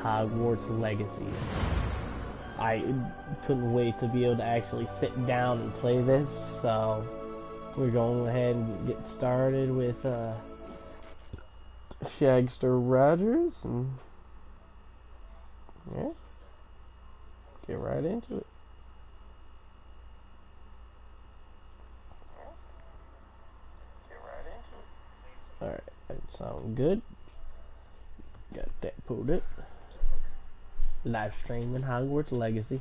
Hogwarts Legacy. I couldn't wait to be able to actually sit down and play this, so we're going ahead and get started with Shagster Rogers, and yeah, get right into it. Alright, that sounds good. Got that pulled up. Live streaming Hogwarts Legacy.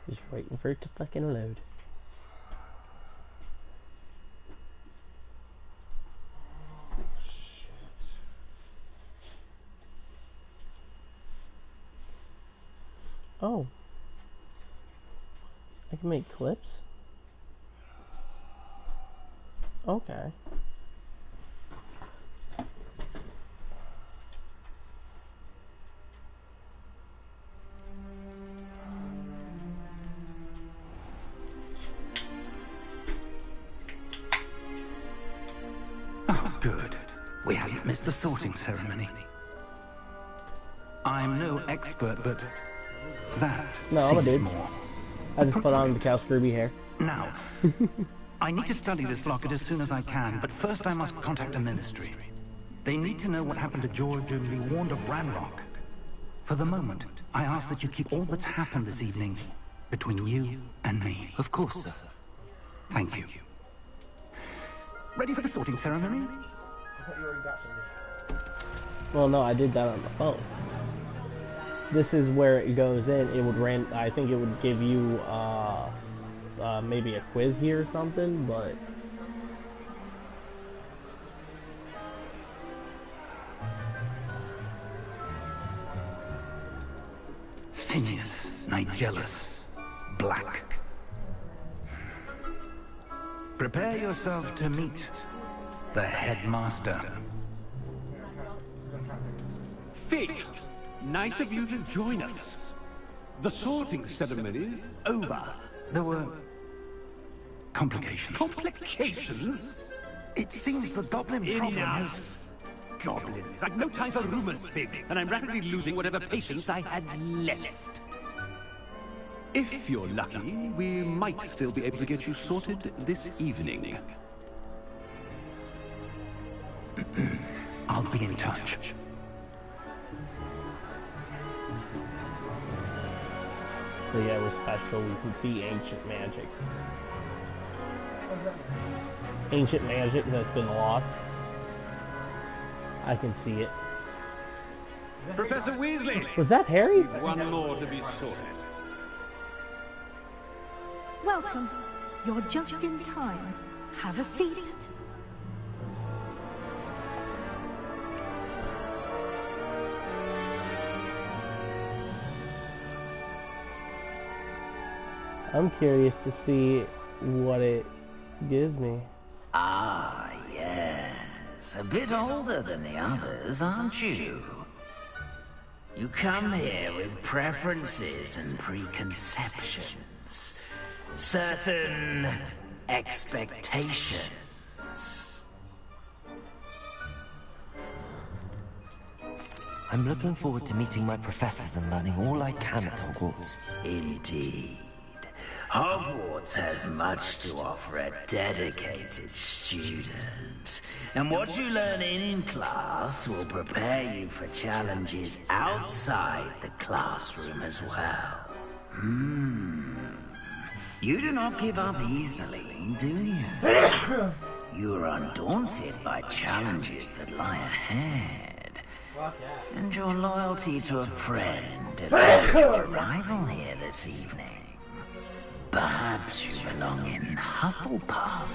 Just waiting for it to fucking load. Oh. I can make clips? Okay. Oh, good. We haven't missed the sorting ceremony. I'm no expert, but that I'm a dude. more. I just put on the Cal Scrooby hair. Now, I need to study this locket as soon as I can, but first I must contact the Ministry. They need to know what happened to George and be warned of Ranrock. For the moment, I ask that you keep all that's happened this evening between you and me. Of course, sir. Thank you. Ready for the sorting ceremony? Well, no, I did that on the phone. This is where it goes in. It would I think it would give you maybe a quiz here or something, but Phineas, Nigellus, Black. Prepare yourself to meet the headmaster. Fig, nice of you to join us. The sorting ceremony's over. There were complications. Complications? It seems the goblin problem is... Enough! Goblins. I've no time for rumors, Fig, and I'm rapidly losing whatever patience I had left. If you're lucky, we might still be able to get you sorted this evening. I'll be in touch. so yeah, we're special. We can see ancient magic. Ancient magic that's been lost. I can see it. Professor Weasley! Was that Harry? We've one more to be sorted. Welcome. You're just in time. Have a seat. I'm curious to see what it gives me. Ah, yes. A bit older than the others, aren't you? You come here with preferences and preconceptions. Certain expectations. I'm looking forward to meeting my professors and learning all I can at Hogwarts. Indeed. Hogwarts has much to offer a dedicated student. And what you learn in class will prepare you for challenges outside the classroom as well. You do not give up easily, do you? You are undaunted by challenges that lie ahead. And your loyalty to a friend delayed your arrival here this evening. Perhaps you belong in Hufflepuff.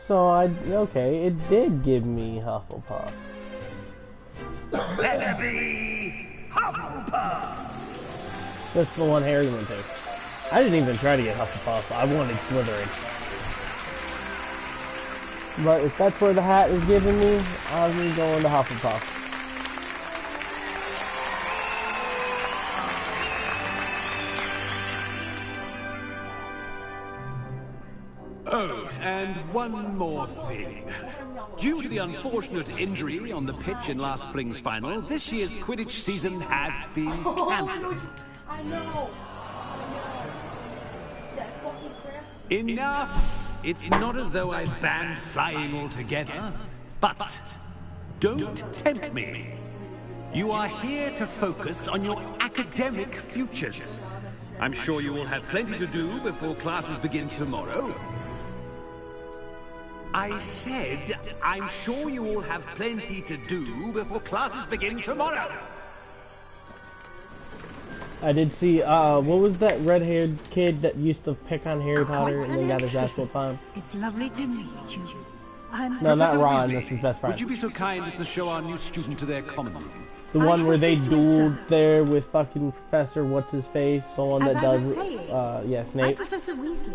So okay, it did give me Hufflepuff. Better be Hufflepuff! That's the one Harry went to. I didn't even try to get Hufflepuff. I wanted Slytherin. But if that's where the hat is giving me, I'm going to Hufflepuff. Oh, and one more thing. Due to the unfortunate injury on the pitch in last spring's final, this year's Quidditch season has been cancelled. I know. Enough! It's not as though I've banned flying altogether, but don't tempt me. You are here to focus on your academic futures. I'm sure you will have plenty to do before classes begin tomorrow. I said, I'm sure you all have plenty to do before classes begin tomorrow. I did see, what was that red-haired kid that used to pick on Harry Potter and then got his ass whipped on? It's lovely to meet you. I'm No, not Professor Ron, Weasley, that's his best friend. Would you be so kind as to show our new student to their common room? The one where they Professor dueled Weasley. there with fucking Professor What's-His-Face, the one As that I was does, saying, yeah, I'm Snape, Professor Weasley.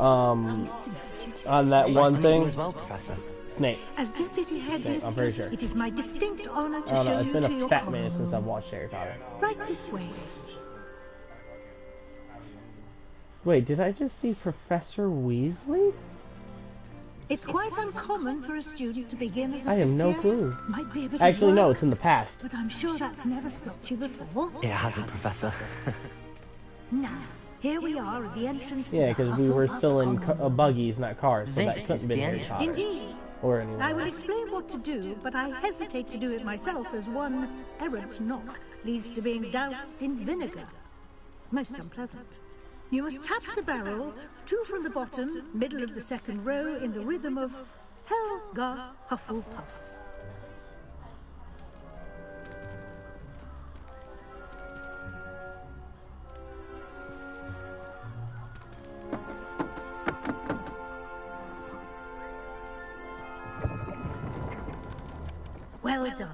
Pleased to meet you. on that Nice one to meet you thing. as well, Professor. Snape. As deputy I'm headmistress, pretty sure. it is my distinct honor to I don't know, show it's you been to a your fat common minute since room. I've watched Harry Potter. Right this way. Wait, did I just see Professor Weasley? It's quite uncommon for a student to begin as a I have no fifth clue. year. Might be a bit Actually, of no, work, it's in the past. but I'm sure that's never stopped you before. It hasn't, Professor. Now, here we are at the entrance to Yeah, the because we were Hufflepuff still in common room. buggies, not cars, so that This couldn't is have been the Harry entrance. Potter. Indeed. Or anyone I will else. explain what to do, but I hesitate to do it myself as one errant knock leads to being doused in vinegar. Most unpleasant. You must tap the barrel, 2 from the bottom, middle of the second row, in the rhythm of Helga Hufflepuff. Well done.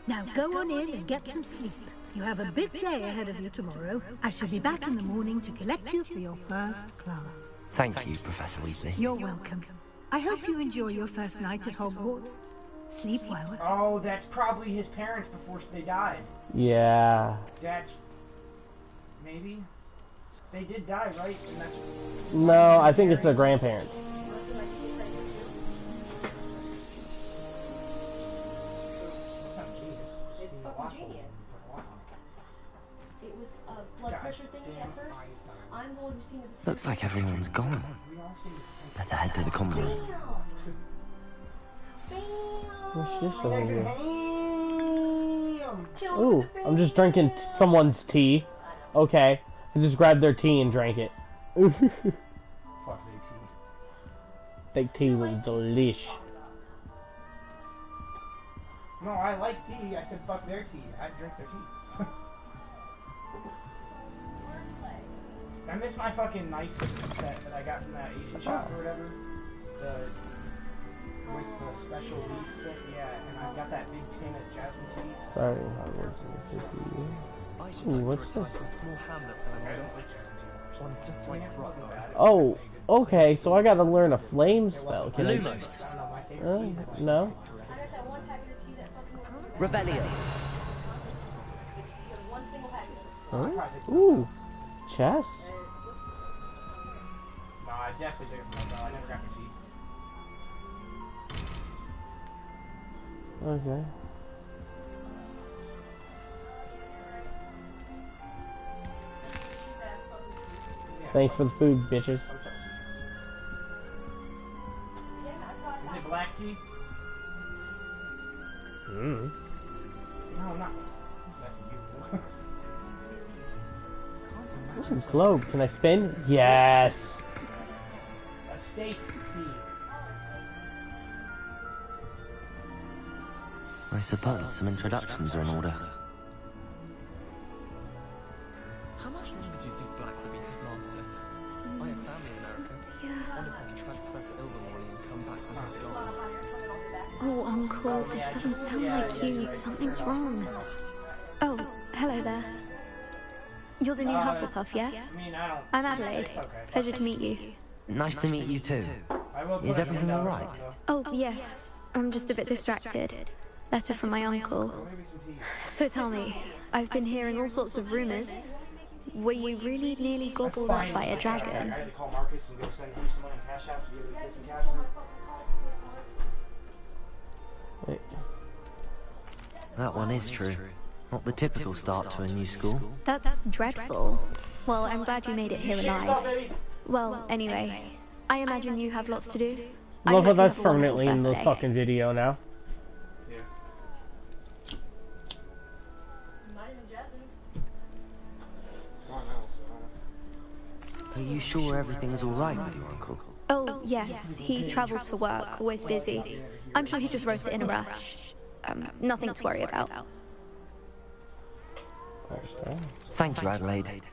Now go on in and get some sleep. You have a big day ahead of you tomorrow. I shall be back in the morning to collect you for your first class. Thank you, Professor Weasley. You're welcome. I hope you enjoy your first night at Hogwarts. Sleep well. Oh, that's probably his parents before they died. Yeah. That's... maybe? They did die, right? And that's... No, I think it's their grandparents. It's fucking genius. It was a blood pressure thingy at first. I'm the one who's seen the Looks like everyone's gone. Better head to the common room. What's this over here? Ooh, I'm just drinking someone's tea. Okay. I just grabbed their tea and drank it. Fuck they tea. That tea was delish. No, I like tea. I said fuck their tea. I'd drink their tea. I miss my fucking nice set that I got from that Asian shop or whatever. With the special leaf thing, yeah, and I've got that big tin of jasmine tea. Starting Hogwarts in 50 years. Ooh, what's this? I don't like jasmine tea. Wasn't bad. Oh, okay, so I gotta learn a flame spell. Can I? Lumos. I don't know, my favorite tea. No? I got that one packet of tea that fucking was Revelio. one single packet. Huh? Ooh, chess. No, I definitely took it from my bro. I never got the tea. Okay. Thanks for the food, bitches. Is it black tea? Mm. No, not. That's you. Ooh, globe. Can I spin? Yes. A steak tea. I suppose some introductions are in order. How much longer do you think Black will be headmaster? I have family in America. Wonder if I can transfer to Ilvermorny and come back when he's gone. Oh, Uncle, this doesn't sound like you. Something's wrong. Oh, hello there. You're the new Hufflepuff, yes? I mean, I don't. I'm Adelaide. Okay. Pleasure to meet you. Nice to meet you too. I will Is put everything it down, alright? though. Oh, yes. I'm just a bit distracted. Letter from my uncle. Maybe some tea. So tell me, I've been hearing all sorts of rumors. Were you really nearly gobbled up by a dragon? I had to call Marcus and go send him some money in cash out to be able to get some cash. Wait. That one is true. Not the typical start to a new school. That's dreadful. Well, I'm glad you made it here alive. Well, anyway, I imagine you have lots to do. I love how that's permanently in the fucking video now. Are you sure everything is alright with your uncle? Oh, yes. He travels for work, always busy. I'm sure he just wrote it in a rush. Nothing to worry about. Thank you, Adelaide.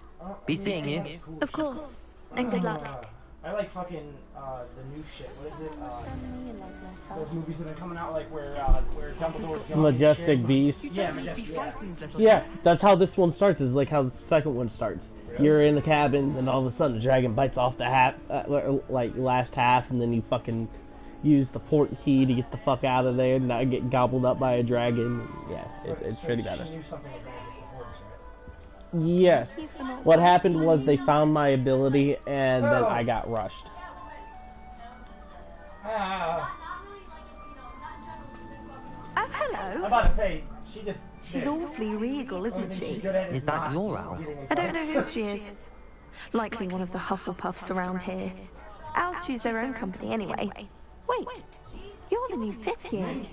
Be seeing you. Of course. And good luck. I like fucking the new shit. What is it? Those movies that are coming out, like where Dumbledore's going. Majestic Beast. Yeah, Majestic. Yeah, that's how this one starts. Is like how the second one starts. You're in the cabin, and all of a sudden the dragon bites off the half, like last half, and then you fucking use the port key to get the fuck out of there and not get gobbled up by a dragon. Yeah, it's pretty bad. Yes. What happened was they found my ability, and then I got rushed. Oh, hello. I'm about to say, she's awfully regal, isn't she? Is that your owl? I don't know who she is. Likely one of the Hufflepuffs around here. Owls choose their own company anyway. Wait, you're the new 5th year.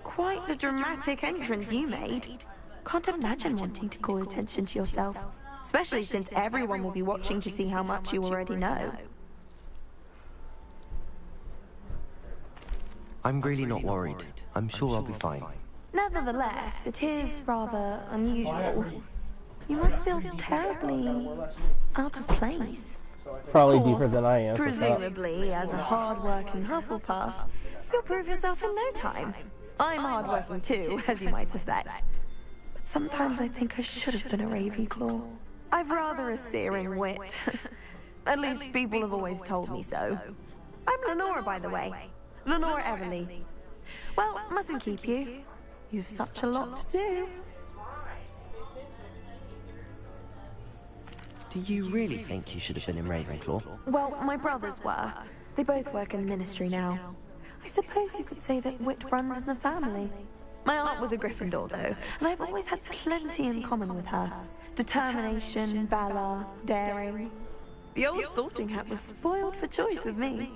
Quite the dramatic entrance you made. Can't imagine wanting to call attention to yourself, especially since everyone will be watching to see how much you already know. I'm really not worried. I'm sure I'll be fine. Nevertheless, it is rather unusual. You must feel terribly out of place. Probably deeper than I am. Presumably, as a hard-working Hufflepuff, you'll prove yourself in no time. I'm hard-working too, as you might suspect. But sometimes I think I should have been a Ravenclaw. I've rather a searing wit. At least people have always told me so. I'm Lenora, by the way. Lenora Everly. Well, mustn't keep you. You've such a lot to do. Do you really think you should have been in Ravenclaw? Well, my brothers were. They both work in the Ministry now. I suppose you could say that wit runs in the family. My aunt was a Gryffindor, though, and I've always had plenty in common with her. Determination, valor, daring. The old sorting hat was spoiled for choice with me.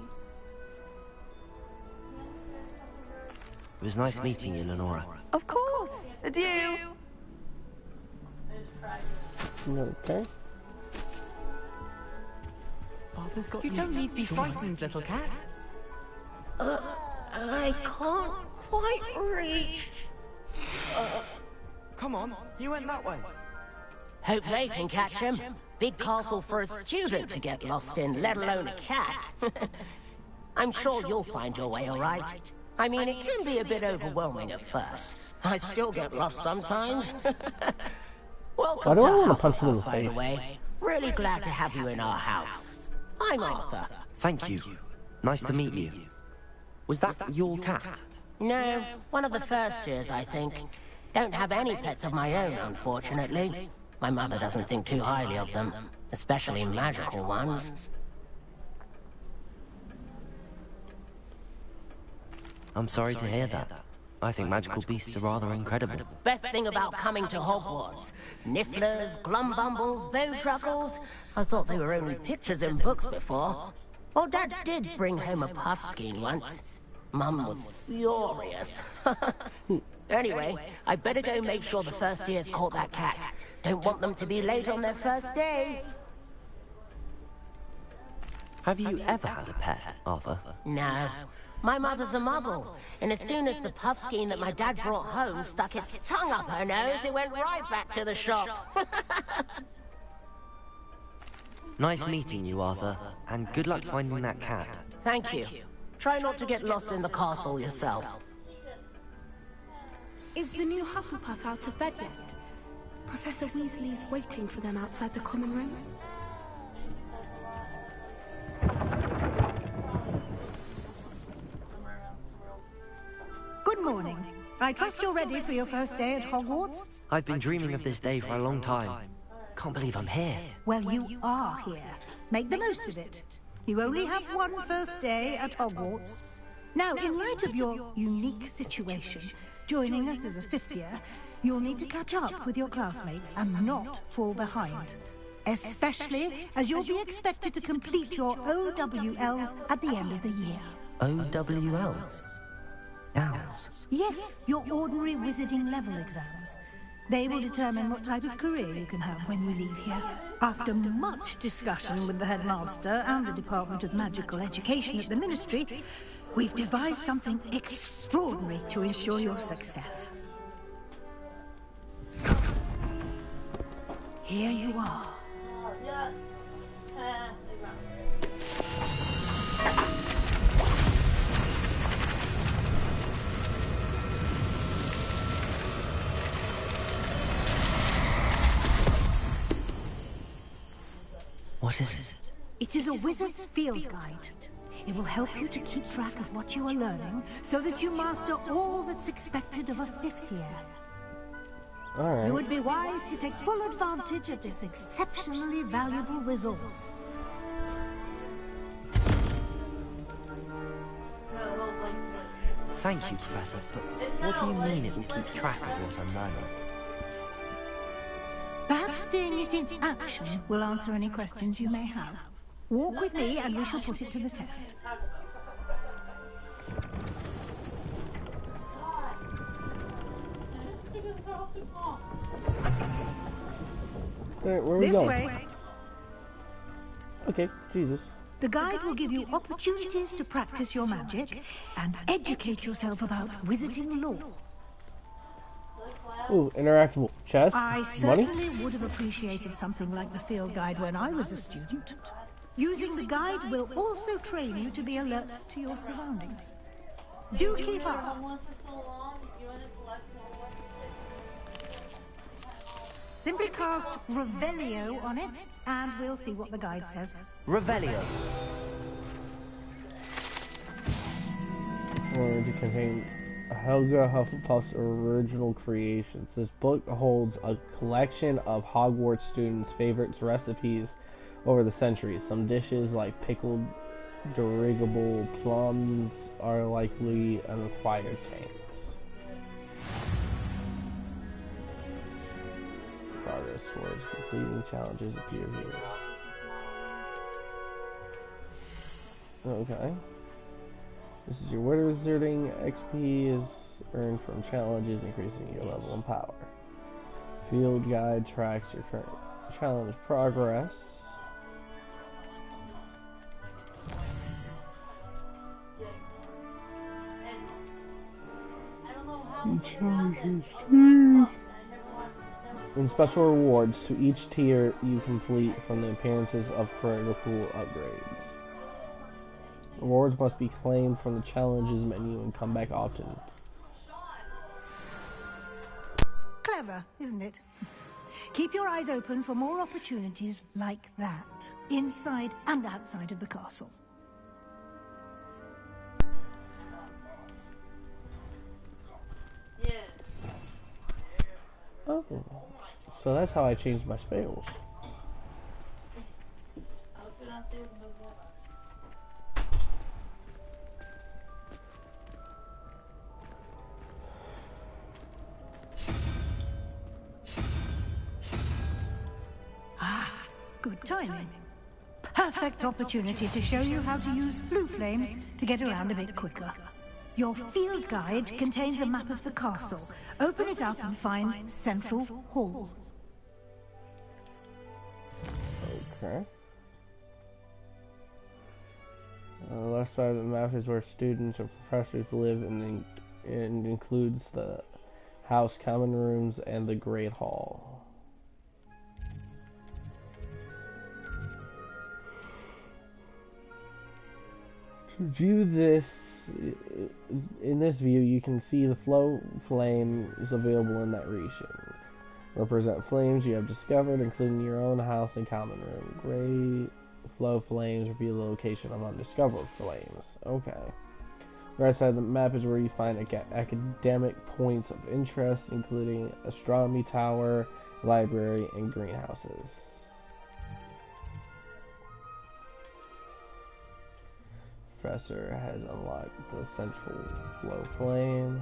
It was nice meeting you, Lenora. Of course. Adieu. Okay. Arthur's got you don't need to be frightened, little cat. I can't quite reach. Come on, you went that way. Hope they can catch him. Big castle for a student to get lost in, let alone a cat. I'm sure you'll find your way all right. I mean, it can be a bit overwhelming at first. I still get lost sometimes. Welcome Why do I to want to punch him in the Hufflepuff, by the face? way. Really glad to have you in our house. I'm Arthur. Thank you. Nice to meet you. Was that your cat? No, one of the first years, I think. Don't have any pets of my own, unfortunately. My mother doesn't think too highly of them, especially magical ones. I'm sorry to hear that. I think magical beasts are rather incredible. Best thing about coming to Hogwarts. Nifflers, Glumbumbles, Bowtruckles. I thought they were only pictures in books before. Well, Dad did bring home a puffskein once. Mum was furious. Anyway, I better go make sure the first years caught that cat. Don't want them to be late on their first day. Have you ever had a pet, Arthur? No. My mother's a muggle, and as soon as the puffskein that my dad brought home stuck its tongue up her nose, it went right back to the shop. Nice meeting you, Arthur, and good luck finding that cat. Thank you. Try not to get lost in the castle yourself. Is the new Hufflepuff out of bed yet? Professor Weasley's waiting for them outside the common room. Good morning. I trust you're ready for your first day at Hogwarts? I've been dreaming of this day for a long time. Can't believe I'm here. Well, you are here. Make the most of it. You only have one first day at Hogwarts. Now, in light of your unique situation, joining us as a fifth year, you'll need to catch up with your classmates and not fall behind. Especially as you'll be expected to complete your OWLs at the end of the year. OWLs? Owls? Yes, your ordinary wizarding level exams. They will determine what type of career you can have when you leave here. After much discussion with the headmaster and the Department of Magical Education at the Ministry, we've devised something extraordinary to ensure your success. Here you are. What is it? It is a wizard's field guide. It will help you to keep track of what you are learning so that you master all that's expected of a fifth year. All right. You would be wise to take full advantage of this exceptionally valuable resource. Thank you, Professor, but what do you mean it will keep track of what I'm learning? Perhaps seeing it in action will answer any questions you may have. Walk with me and we shall put it to the test. Where are we This going? way. Okay, Jesus. The guide will give you opportunities to practice your magic and educate yourself about wizarding lore. Ooh, interactable chest. I Money. certainly would have appreciated something like the field guide when I was a student. Using the guide will also train you to be alert to your surroundings. Do keep up. Simply cast Revelio on it, and we'll see what the guide says. Revelio. Going to contain Helga Hufflepuff's original creations. This book holds a collection of Hogwarts students' favorites recipes over the centuries. Some dishes, like pickled dirigible plums, are likely an acquired taste. Progress towards completing challenges appear here. Okay. This is your wizarding XP is earned from challenges, increasing your level and power. Field guide tracks your current challenge progress. And special rewards to each tier you complete from the appearances of critical upgrades. Rewards must be claimed from the challenges menu and come back often. Clever, isn't it? Keep your eyes open for more opportunities like that, inside and outside of the castle. Oh, so that's how I changed my spells. Good timing. Perfect opportunity to show you how to use flue flames to get around a bit quicker. Your field guide contains a map of the castle. Open it up and find Central Hall. Okay. On the left side of the map is where students and professors live, and includes the house common rooms and the Great Hall. To view this, in this view, you can see the flow flames available in that region. Represent flames you have discovered, including your own house and common room. Gray flow flames reveal the location of undiscovered flames. Okay. Right side of the map is where you find academic points of interest, including Astronomy Tower library, and greenhouses. Professor has unlocked the central flow flame.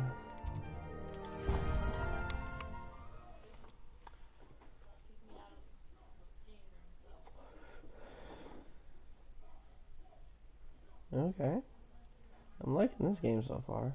Okay. I'm liking this game so far.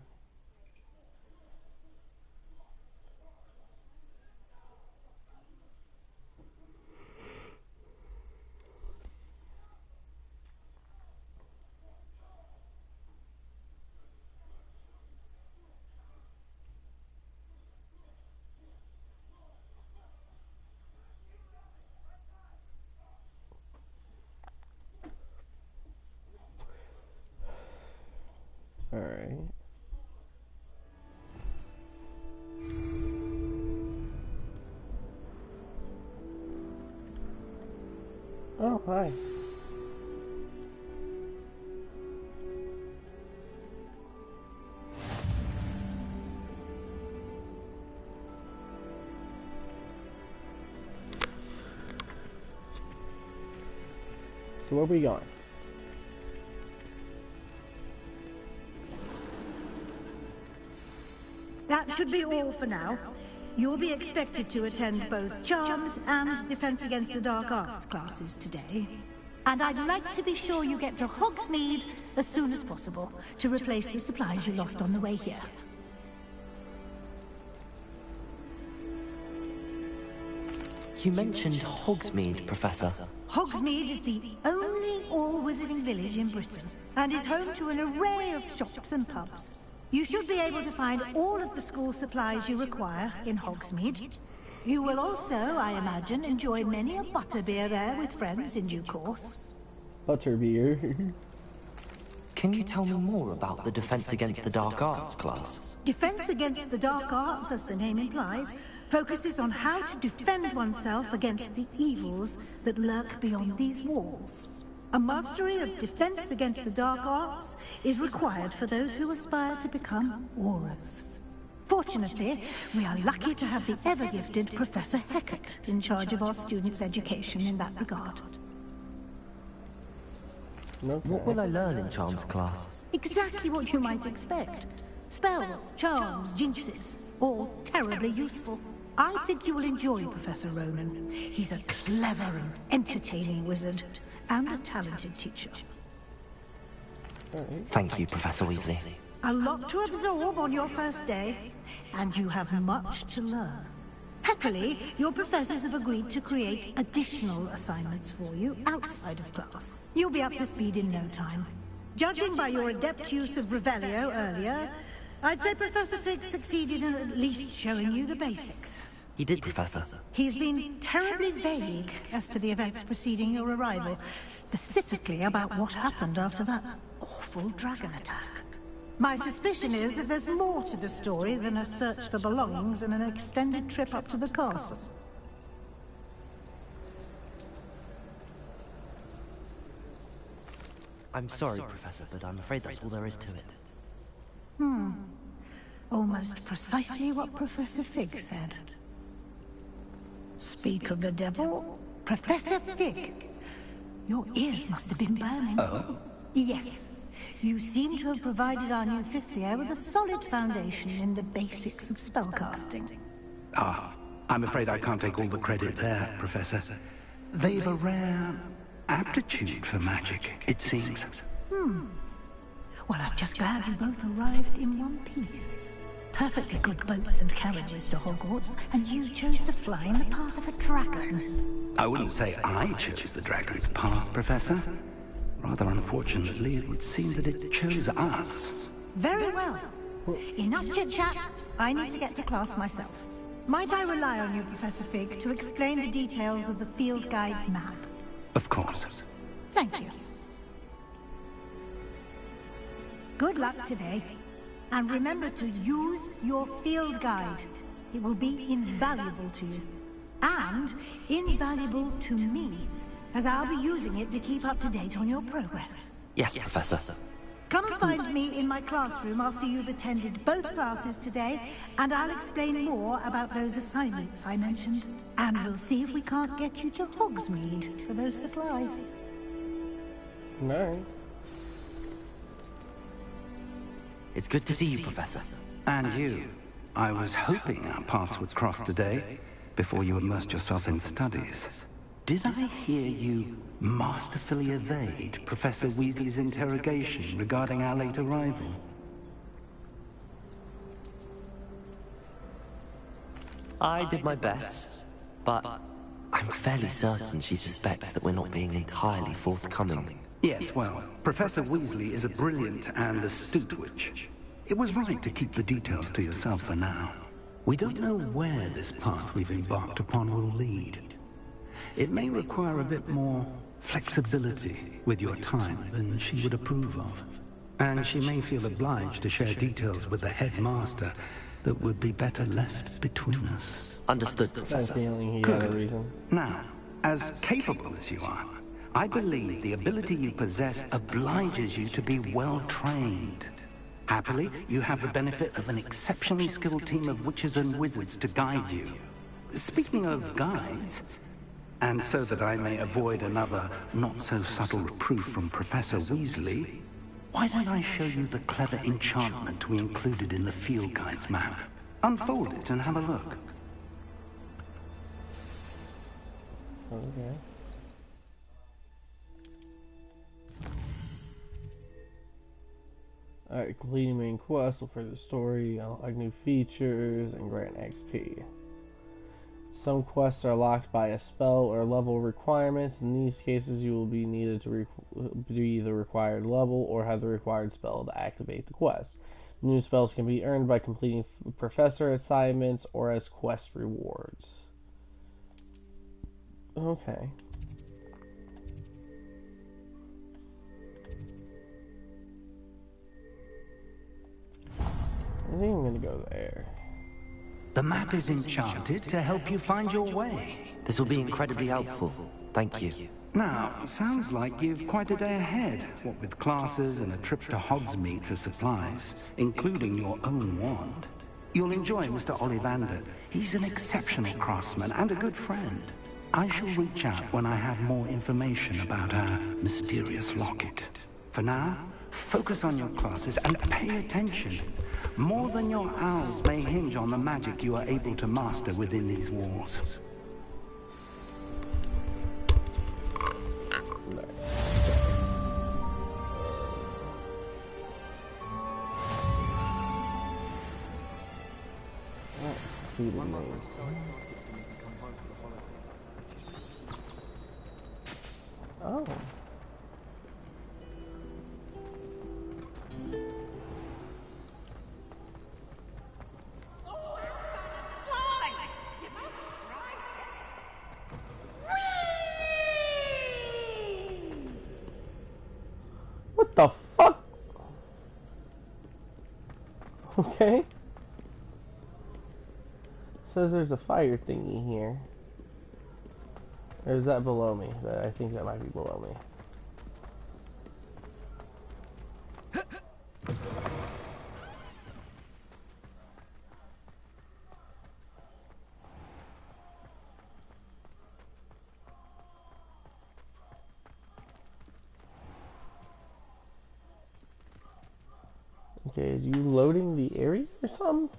Alright. Oh, hi. So where are we going? That should be all for now. You'll be expected to attend both Charms and Defense Against the Dark Arts classes today. And I'd like to be sure you get to Hogsmeade as soon as possible to replace the supplies you lost on the way here. You mentioned Hogsmeade, Professor. Hogsmeade is the only all-wizarding village in Britain, and is home to an array of shops and pubs. You should be able to find all of the school supplies you require in Hogsmeade. You will also, I imagine, enjoy many a butterbeer there with friends in due course. Butterbeer. Can you tell me more about the Defense Against the Dark Arts class? Defense Against the Dark Arts, as the name implies, focuses on how to defend oneself against the evils that lurk beyond these walls. A mastery of Defense Against the Dark Arts is required for those who aspire to become Aurors. Fortunately, we are lucky to have the ever-gifted Professor Hecat in charge of our students' education in that regard. Okay. What will I learn in Charms class? Exactly what you might expect. Spells, charms, jinxes, all terribly useful. I think you will enjoy Professor Ronan. He's a clever and entertaining wizard, and a talented teacher. Thank you, Professor Weasley. A lot to absorb on your first day, and you have much to learn. Happily, your professors have agreed to create additional assignments for you outside of class. You'll be up to speed in no time. Judging by your adept use of Revelio earlier, I'd say Professor Fig succeeded in at least showing you the basics. He did, Professor. He's been terribly vague as to the events preceding your arrival, specifically about what happened after that awful dragon attack. My suspicion is that there's more to the story than a search for belongings and an extended trip up to the castle. I'm sorry, Professor, but I'm afraid that's all there is to it. Almost precisely what Professor Fig said. Speak of the devil, Professor Fig. Your ears must have been burning. Oh? Yes. You seem to have provided our new fifth year with a solid foundation in the basics of spellcasting. Ah, I'm afraid I can't take all the credit there, Professor. They've a rare aptitude for magic, it seems. Well, I'm just glad you both arrived in one piece. Perfectly good boats and carriages to Hogwarts, and you chose to fly in the path of a dragon. I wouldn't say I chose the dragon's path, Professor. Rather unfortunately, it would seem that it chose us. Very well. Enough chit-chat. I need to get to class myself. Might I rely on you, Professor Fig, to explain the details of the field guide's map? Of course. Thank you. Good luck today. And remember to use your field guide. It will be invaluable to you. And invaluable to me, as I'll be using it to keep up to date on your progress. Yes, Professor. Come and find me in my classroom after you've attended both classes today, and I'll explain more about those assignments I mentioned. And we'll see if we can't get you to Hogsmeade for those supplies. No. It's good to see you, Professor. And you. I was hoping our paths would cross today, before you immersed yourself in studies. Did I hear you masterfully evade Professor Weasley's interrogation regarding our late arrival? I did my best, but I'm fairly certain she suspects that we're not being entirely forthcoming. Yes, well, Professor Weasley is a brilliant and astute witch. It was right to keep the details to yourself for now. We don't know where this path we've embarked upon will lead. It may require a bit more flexibility with your time than she would approve of. And she may feel obliged to share details with the headmaster that would be better left between us. Understood, Professor. I'm feeling he had a reason. Now, as capable as you are, I believe the ability you possess obliges you to be well trained. Happily, you have the benefit of an exceptionally skilled team of witches and wizards to guide you. Speaking of guides, and so that I may avoid another not-so-subtle reproof from Professor Weasley, why don't I show you the clever enchantment we included in the field guide's map? Unfold it and have a look. Okay. Alright, completing main quest will further the story, unlock new features, and grant XP. Some quests are locked by a spell or level requirements. In these cases, you will be needed to be the required level or have the required spell to activate the quest. New spells can be earned by completing professor assignments or as quest rewards. Okay. I think I'm gonna go there. The map is enchanted to help you find your way. This will be incredibly helpful. Thank you. Now, sounds like you've quite a day ahead, what with classes and a trip to Hogsmeade for supplies, including your own wand. You'll enjoy Mr. Ollivander. He's an exceptional craftsman and a good friend. I shall reach out when I have more information about our mysterious locket. For now, focus on your classes and pay attention. More than your owls may hinge on the magic you are able to master within these walls. Oh. What the fuck? Okay. Says there's a fire thingy here. Or is that below me? I think that might be below me. Okay, is you loading the area or something?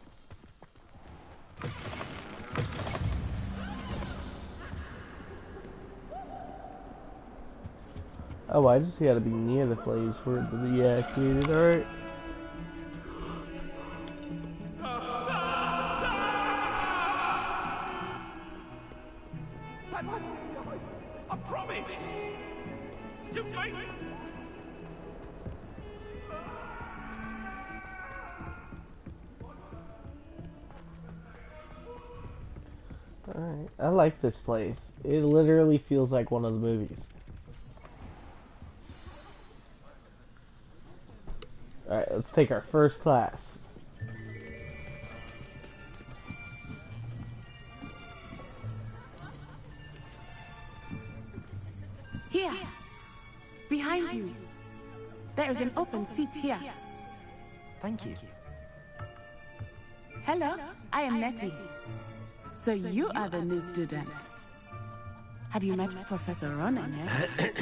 Oh, I just gotta be near the place for it to be activated, alright? I promise! You wait! Alright, I like this place. It literally feels like one of the movies. Alright, let's take our first class. Here, behind you. There is an open seat here. Thank you. Hello, I am Nettie. So you are the new student. Have you met Professor Ronan yet?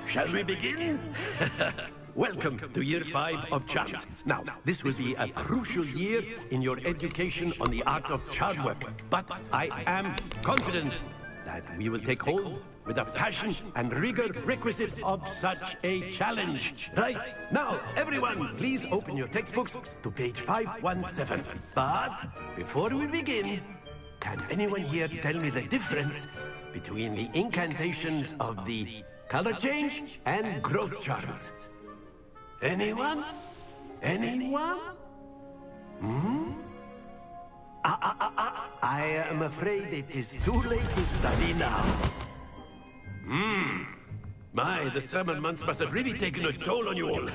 Shall we begin? Welcome to Year 5 of Charms. Now, this will be a crucial year in your education on the art of charm work. But I am confident that we will take hold with the passion and rigor requisite of such a challenge. Right? Now, everyone, please open your textbooks to page 517. But before we begin, can anyone here tell me the difference between the incantations of the color change and growth charms? Anyone? Anyone? Hmm? I am afraid it is too late to study now. My, the summer months must have really taken a toll on you all.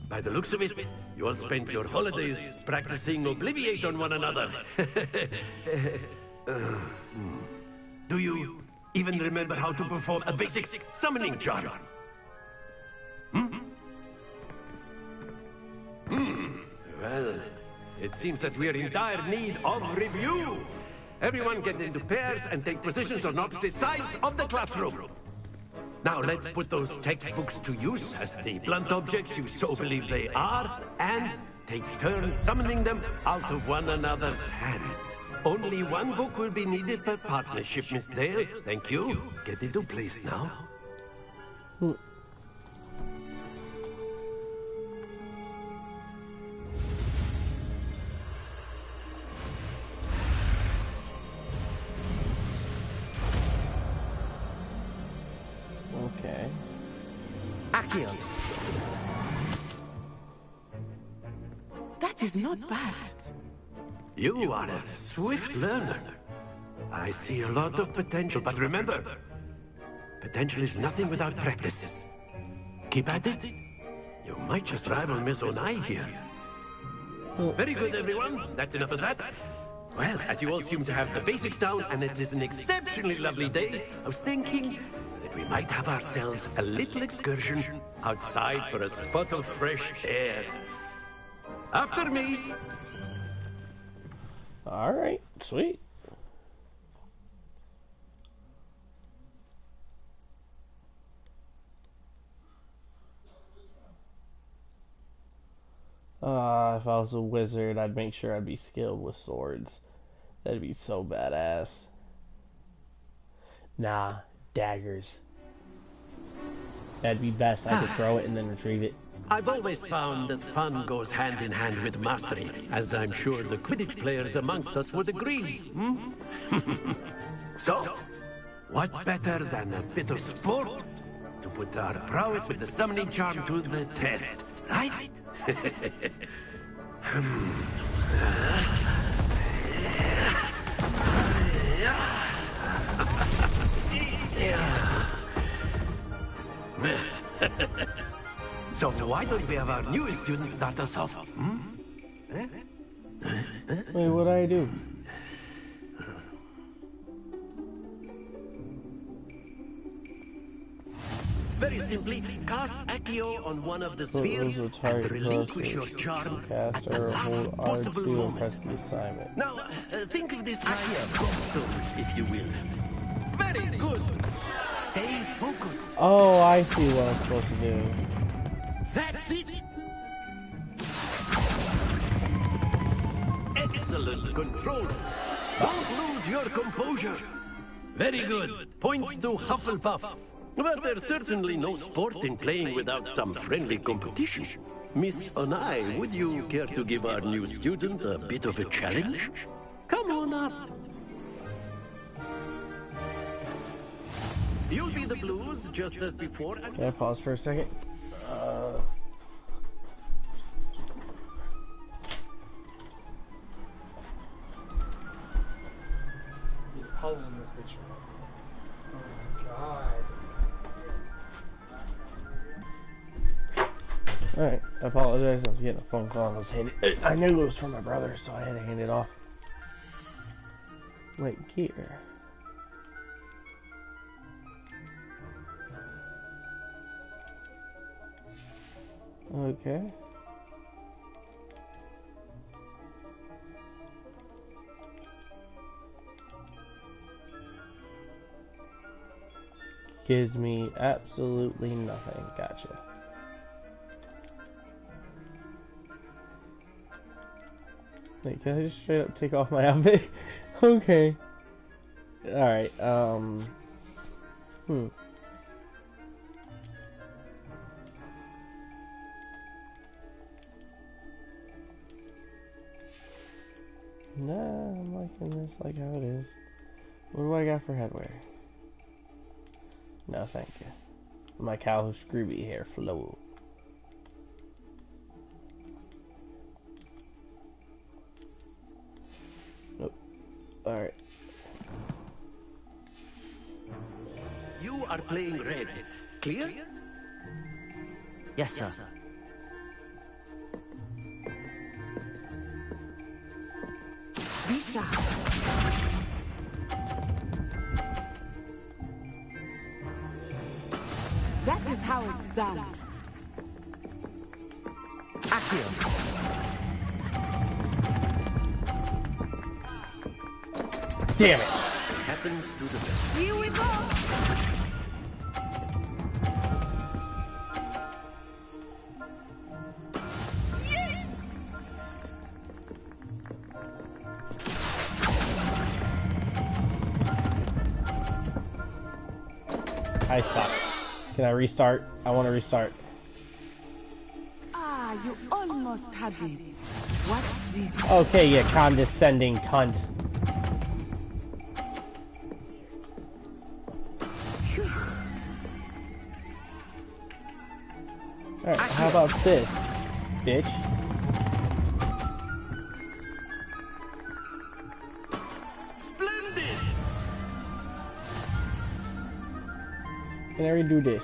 By the looks of it, you all spent your holidays practicing Obliviate on one another. Do you even remember how to perform a basic summoning charm? Well, it seems that we are in dire need of review. Everyone get into pairs and take positions on opposite sides of the classroom. Now let's put those textbooks to use as the blunt objects you so believe they are, and take turns summoning them out of one another's hands. Only one book will be needed per partnership, Miss Dale. Thank you. Get into place now. Okay. Accio. That is not bad. You are a swift learner. I see a lot of potential, but remember, potential is nothing without practice. Keep at it. You might just rival Miss Onai here. Very good, everyone. That's enough of that. Well, as you all seem to have the basics down, and it is an exceptionally lovely day, I was thinking that we might have ourselves a little excursion outside for a spot of fresh air. After me. All right, sweet. If I was a wizard, I'd make sure I'd be skilled with swords. That'd be so badass. Nah, daggers. That'd be best. I could throw it and then retrieve it. I've always found that fun goes hand in hand with mastery, as I'm sure the Quidditch players amongst us would agree. So, what better than a bit of sport to put our prowess with the summoning charm to the test, right? So why don't we have our newest students start us off? Wait, what do I do? Very simply, cast Accio on one of the spheres and relinquish your charm at the last possible moment. Now, think of this like gobstones, if you will. Very good. Stay focused. Oh, I see what I'm supposed to do. That's it. Excellent control. Don't lose your composure. Very good. Points to Hufflepuff. But there's certainly no sport in playing without some friendly competition. Miss Onai, would you care to give our new student a bit of a challenge? Come on up. You'll be the blues just as before. Can I pause for a second? Puzzles in this picture. Oh my god. Alright, I apologize. I was getting a phone call. I knew it was from my brother, so I had to hand it off. Wait, gear. Okay. Gives me absolutely nothing. Gotcha. Wait, can I just straight up take off my outfit? Okay. Alright, Nah, I'm liking this like how it is. What do I got for headwear? No, thank you. My cow scrooby hair flow. Nope. Alright. You are playing red. Clear? Yes, sir. Be sharp. That is how it's done. Accio. Damn it! Happens to the best. Here we go. I suck. Can I restart? I want to restart. Ah, you almost had it. Watch this. Okay, you condescending cunt. Alright, how about this, bitch? Splendid! Can I redo this?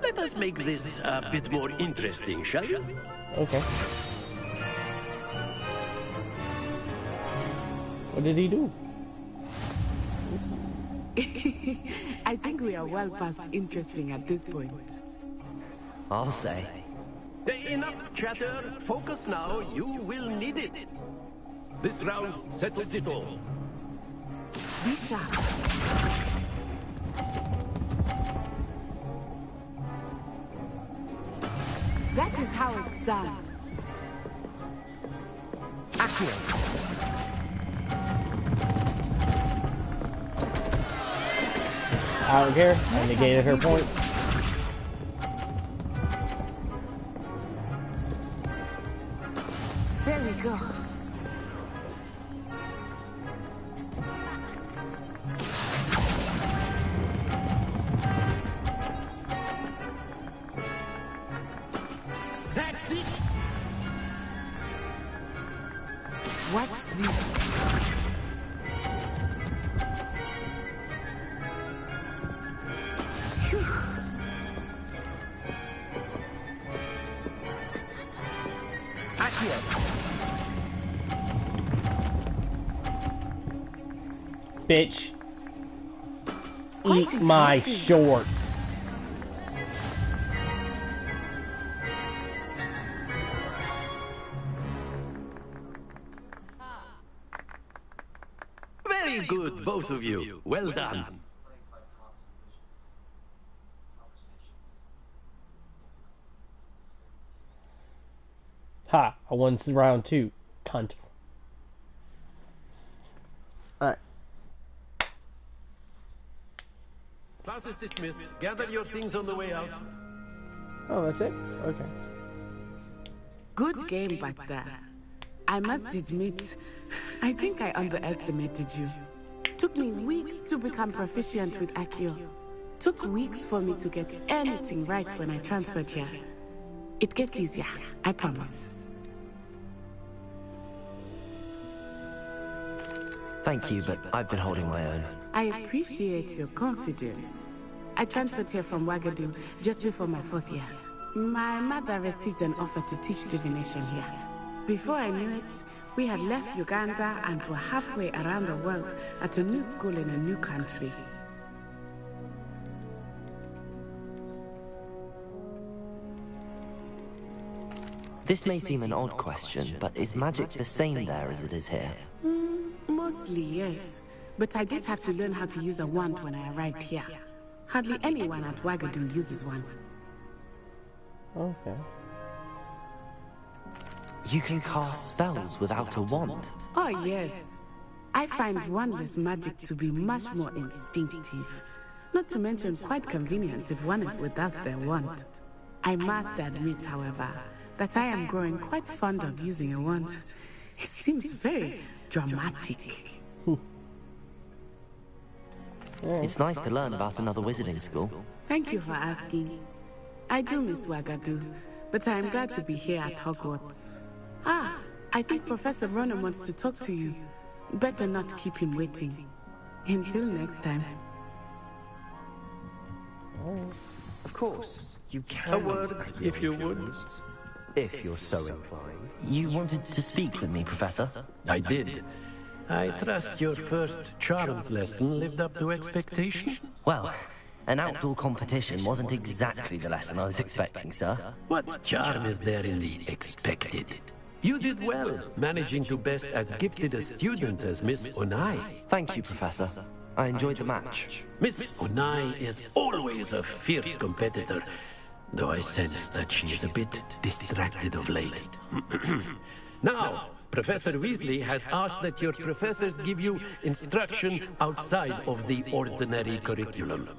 Let us make this a bit more interesting, shall we? Okay. What did he do? I think we are well past interesting at this point. I'll say. Enough chatter. Focus now. You will need it. This round settles it all. Be sharp. That is how it's done. Accio. I don't care. I negated her point. There we go. That's it. Watch this. Bitch. Eat my shorts. Very good, both of you. Well done. Ha! I won round 2. Cunt. Alright. Class is dismissed. Gather your things on the way out. Oh, that's it? Okay. Good game back there. I must admit, I think I underestimated you. Took me weeks to become proficient with Accio. Took weeks for me to get anything right when I transferred here. It gets easier, I promise. Thank you, but I've been holding my own. I appreciate your confidence. I transferred here from Ouagadougou just before my 4th year. My mother received an offer to teach divination here. Before I knew it, we had left Uganda and were halfway around the world at a new school in a new country. This may seem an odd question, but is magic the same there as it is here? Mostly, yes. But I did have to learn how to use a wand when I arrived here. Hardly anyone at Ouagadougou uses one. Okay. You can cast spells without a wand? Oh, yes. I find wandless magic to be much more instinctive. Not to mention quite convenient if one is without their wand. I must admit, however, that I am growing quite fond of using a wand. It seems very dramatic. It's nice to learn about another wizarding school. Thank you for asking. I do miss Ouagadougou, but I am glad to be here at Hogwarts. Ah, I think Professor Ronan wants to talk to you. Better not keep him waiting. Until next time. Of course, you can. A word, if you would. If you're so inclined. You wanted to speak with me, Professor? I did. I trust your first charms lesson lived up to expectation? Well, an outdoor competition wasn't exactly the lesson I was expecting, sir. What charm is there in the expected? You did well, managing to best as gifted a student as Miss Onai. Thank you, Professor. I enjoyed the match. Miss Onai is always a fierce competitor, though I sense that she is a bit distracted of late. Now, Professor Weasley has asked that your professors give you instruction outside of the ordinary curriculum.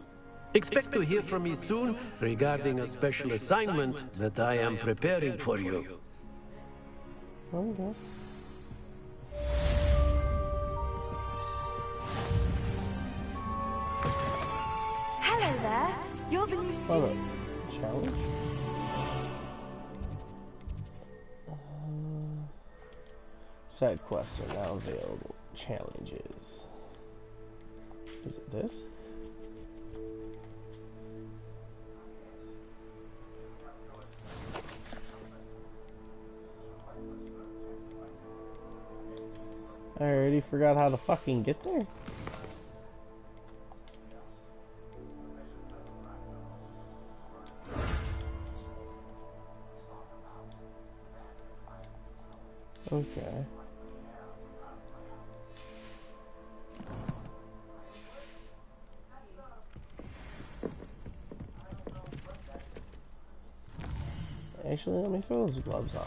Expect to hear from me soon regarding a special assignment that I am preparing for you. Okay. Hello there. You're the new student. Challenge? Side quests are now available. Challenges. Is it this? I already forgot how to fucking get there. Okay. Actually, let me throw those gloves on.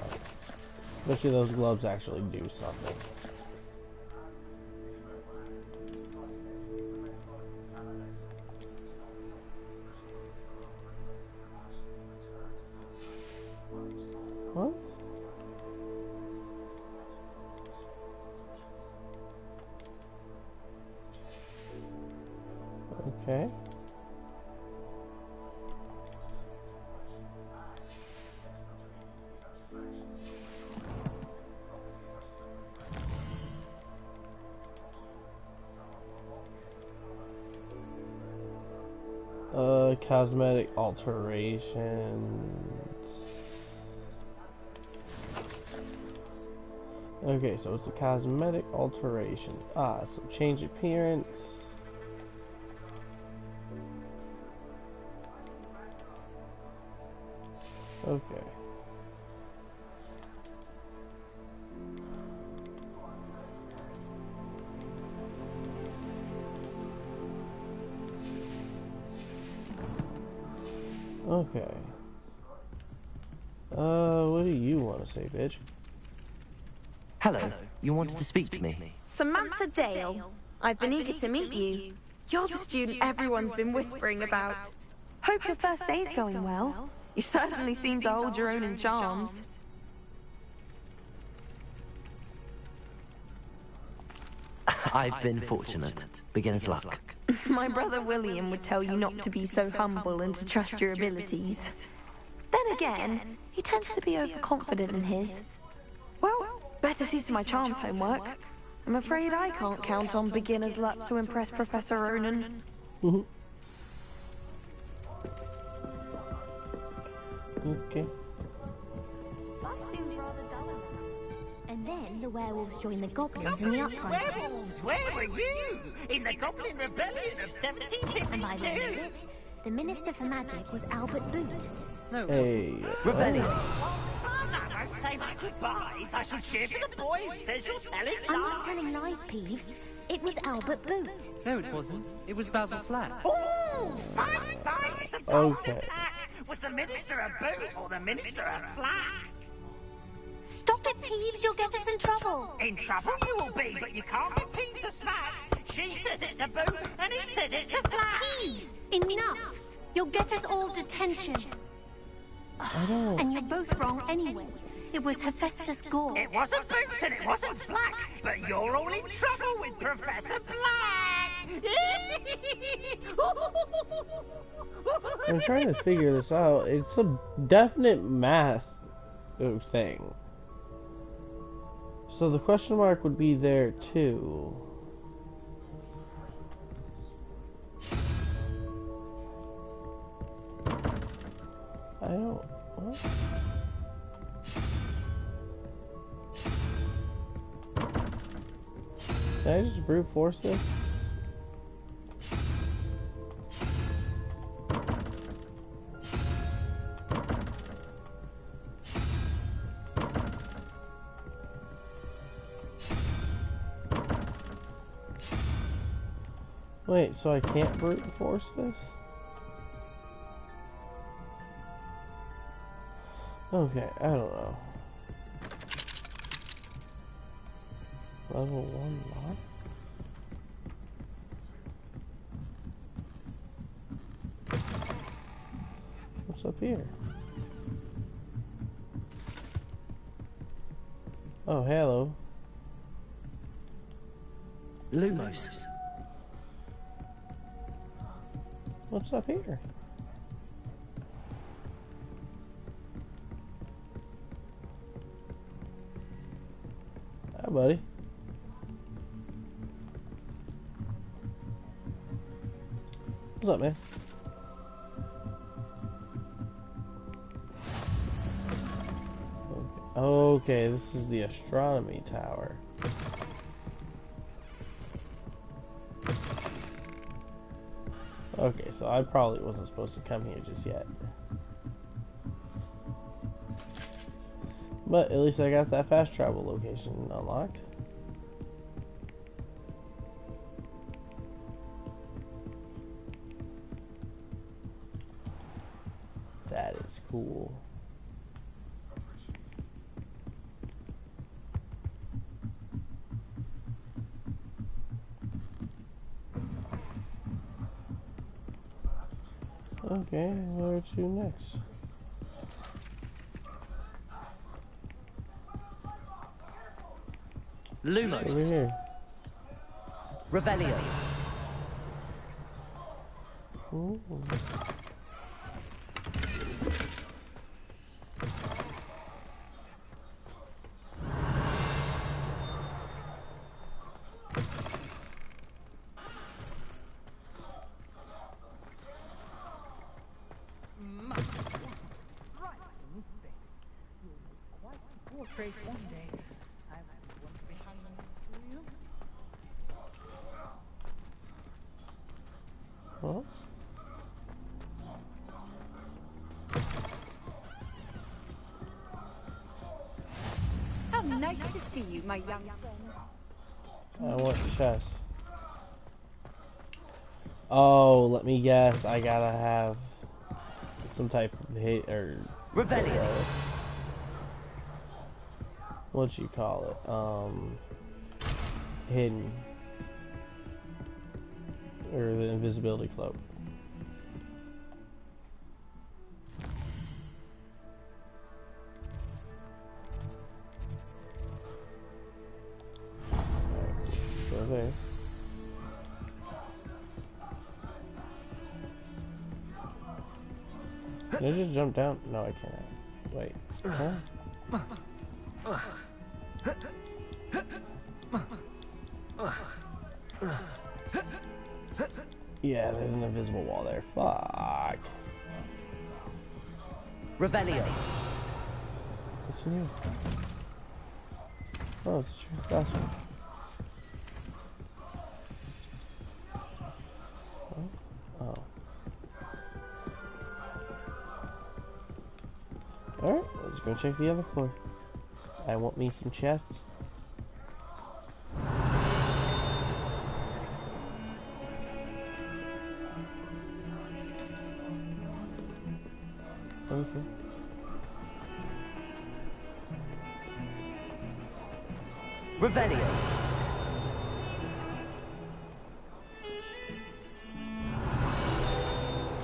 Bet you those gloves actually do something. What? Okay. Cosmetic alterations. Okay, so it's a cosmetic alteration. Ah, so change appearance. Okay. Okay. What do you want to say, bitch? Hello, you wanted to speak to me? Samantha Dale. I've been eager to meet you. You're the student everyone's been whispering about. Hope your first day's going well. You certainly seem to hold your own in charms. I've been fortunate. Beginner's luck. My brother William would tell you not to be so humble and to trust your abilities. Then again, he tends to be overconfident in his. Well, better see to my charms homework. I'm afraid I can't count on beginner's luck to impress Professor Ronan. Okay. Life seems rather dull. And then the werewolves join the goblins in the uprising. Werewolves, where were you? In the Goblin Rebellion of 1752? And by the end of it, the Minister for Magic was Albert Boot. Hey. Rebellion. Father, say my goodbyes, I shall cheer for the boy who says you're telling lies. I'm not telling lies, Peeves. It was Albert Boot. No, it wasn't. It was Basil Flack. Ooh, fine. It's a bold attack. Was the Minister a boot or the Minister a flack? Stop it, Peeves. You'll get us in trouble. In trouble you will be, but you can't get Peeves a snack. She says it's a boot, and he says it's a flack. Peeves, enough. You'll get us all detention. And you're both wrong anyway. It was Hephaestus Gore. It wasn't Boots and it wasn't Flack, but you're all in trouble with Professor Black. I'm trying to figure this out. It's a definite math thing. So the question mark would be there too. I don't... What? Did I just brute force this? Wait, so I can't brute force this? Okay, I don't know. Level 1 lock? What's up here? Oh, hello. Lumos. What's up here? Hi, buddy. What's up, man? Okay, this is the astronomy tower. Okay, so I probably wasn't supposed to come here just yet. But at least I got that fast travel location unlocked. That is cool. Okay, where to next? Lumos. Over here. Revelio. Ooh. One day, I want to be hanging next to you. Huh? How nice to see you, my young friend. I want the chest. Oh, let me guess. I gotta have some type of hit or Revelio. What you call it? Hidden. Or the invisibility cloak. Alright, go there. Can I just jump down? No, I can't. Wait. Huh? Yeah, there's an invisible wall there. Fuck. Revelio. What's new? Oh, it's a fast one. Oh. Alright, let's go check the other floor. I want me some chests. Okay. Revelio.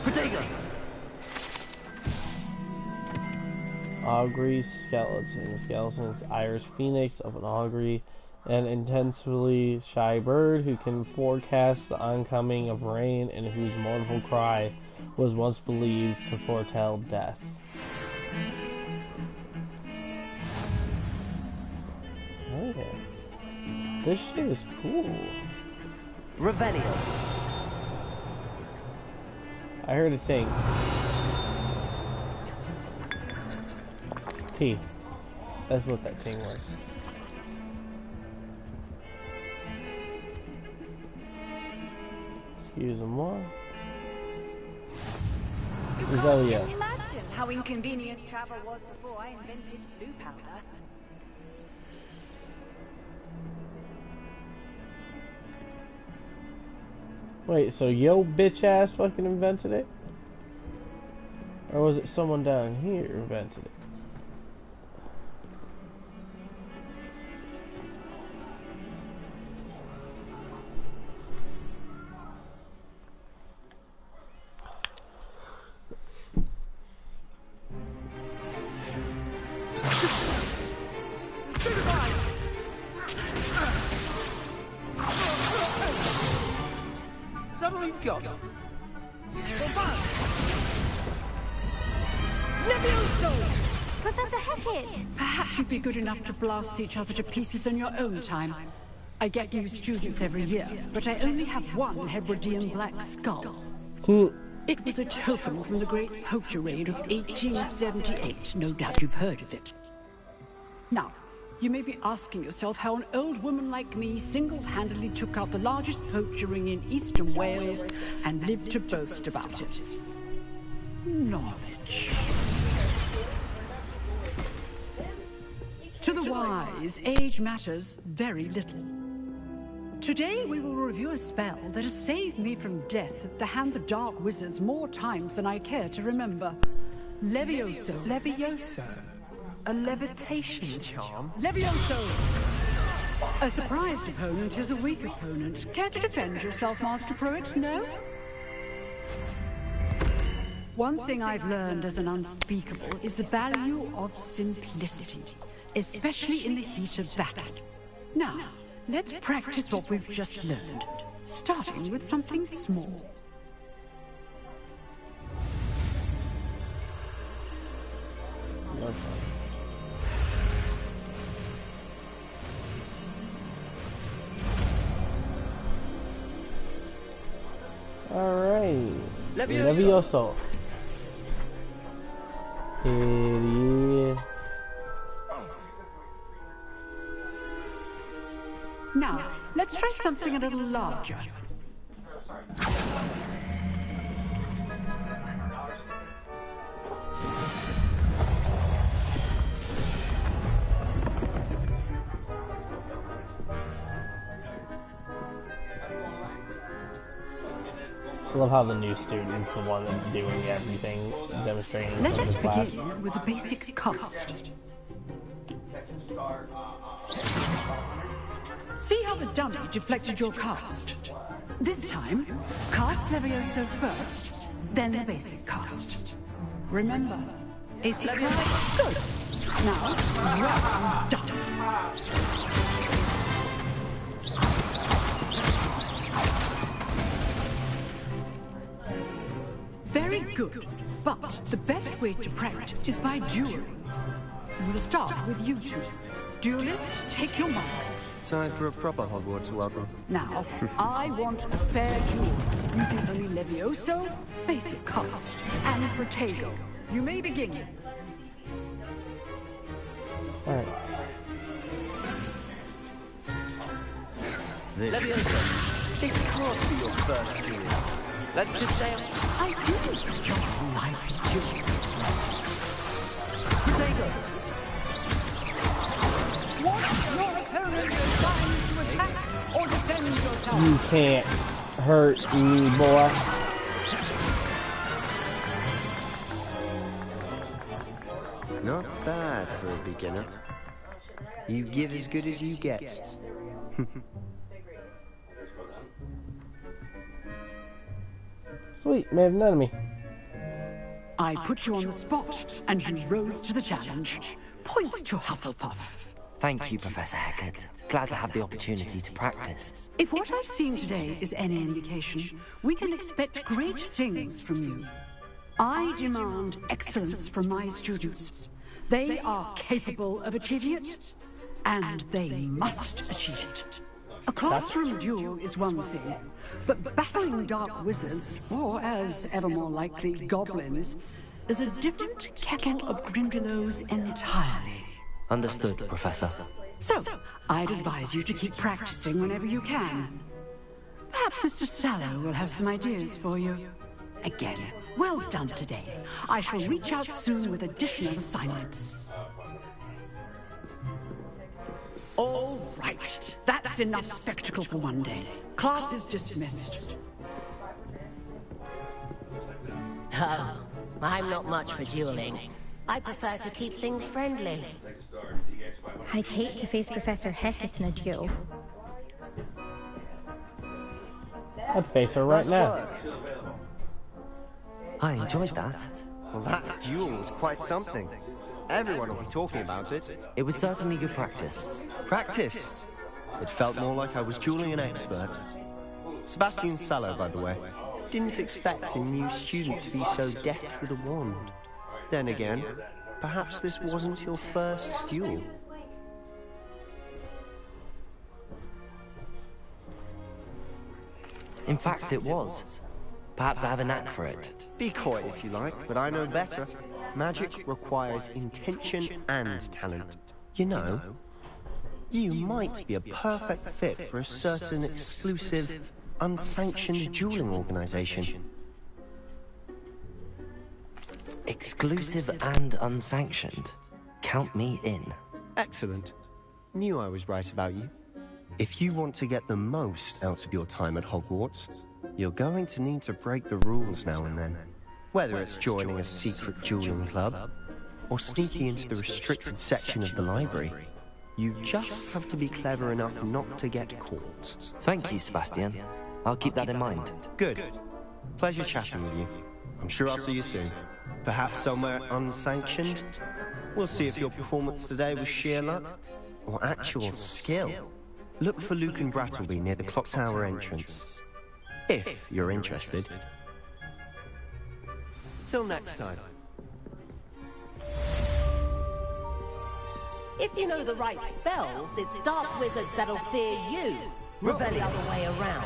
Protego. Augury skeleton. The skeleton is Irish phoenix of an augury, an intensely shy bird who can forecast the oncoming of rain and whose mournful cry was once believed to foretell death. Okay. This shit is cool. Revelio. I heard a ting. P. That's what that ting was. Excuse me. Revelio. Imagine how inconvenient travel was before I invented blue powder. Wait, so yo bitch ass fucking invented it? Or was it someone down here who invented it? Is that all you've got? Professor Hecat! Perhaps you'd be good enough to blast each other to pieces in your own time. I get new students every year, but I only have one Hebridean black skull. It was a token from the Great Poacher Raid of 1878. No doubt you've heard of it. Now, you may be asking yourself how an old woman like me single-handedly took out the largest poacher ring in eastern Wales and lived to boast about it. Knowledge. To the wise, age matters very little. Today we will review a spell that has saved me from death at the hands of dark wizards more times than I care to remember. Levioso. Levioso? A levitation charm? Levioso! A surprised opponent is a weak opponent. Care to defend yourself, Master Pruitt? No? One thing I've learned as an unspeakable is the value of simplicity, especially in the heat of battle. Now, let's practice what we've just learned, starting with something small. Alright. Levioso. Idiot. Now, let's try something a little larger. I love how the new student's the one that's doing everything, demonstrating. Let us class. begin with a basic cast. See how the dummy deflected your cast? This time, cast Levioso first, then the basic cast. Remember, a surprise. Good. Now, well done. Very good, but the best way to practice is by dueling. We'll start with you two. Duelists, take your marks. Time for a proper Hogwarts welcome. Now, I want a fair duel, using only Levioso, basic cast, and Protego. You may begin. Alright. Levioso, this can't be your first duel. Let's just say I didn't enjoy life duel. Protego. opponent declines to attack or defend yourself. You can't hurt me, boy. Not bad for a beginner. You give as good as you get. Sweet, made an enemy. I put you on the spot, and you rose to the challenge. Points to Hufflepuff. Thank you, Professor Heckard. Glad to have the opportunity to practice. If what I've seen today is any indication, we can expect great things from you. I demand excellence from my students. They are capable of achieving it, and they must achieve it. A classroom duel is one thing, but battling dark wizards, or as ever more likely, goblins, is a different kettle of Grindylows entirely. Understood, Professor. So, I'd advise you to keep practicing whenever you can. Perhaps Mr. Sallow will have some ideas for you. Again, well done today. I shall reach out soon with additional assignments. All right, that's enough spectacle for one day. Class is dismissed. Oh, I'm not much for dueling. I prefer to keep things friendly. I'd hate to face Professor Heckett in a duel. I'd face her right now. I enjoyed that. Well, that duel was quite something. Everyone will be talking about it. It was certainly good practice. Practice? It felt more like I was dueling an expert. Sebastian Sallow, by the way. Didn't expect a new student to be so deft with a wand. Then again, perhaps this wasn't your first duel. In fact, it was. Perhaps I have a knack for it. Be coy if you like, but I know better. Magic requires intention and talent. You know, you might be a perfect fit for a certain exclusive, unsanctioned dueling organization. Exclusive and unsanctioned. Count me in. Excellent. Knew I was right about you. If you want to get the most out of your time at Hogwarts, you're going to need to break the rules now and then. Whether it's joining a secret dueling club, or sneaking into the restricted section of the library, you just have to be clever enough not to get caught. Thank you, Sebastian. I'll keep that in mind. Good. Pleasure chatting with you. I'm sure I'll see you soon. Perhaps somewhere unsanctioned? We'll see if your performance today was sheer luck, or actual skill. Look for Luke and Brattleby near the clock tower entrance. If you're interested. Till next time. If you know the right spells, it's dark wizards that'll fear you, not the other way around.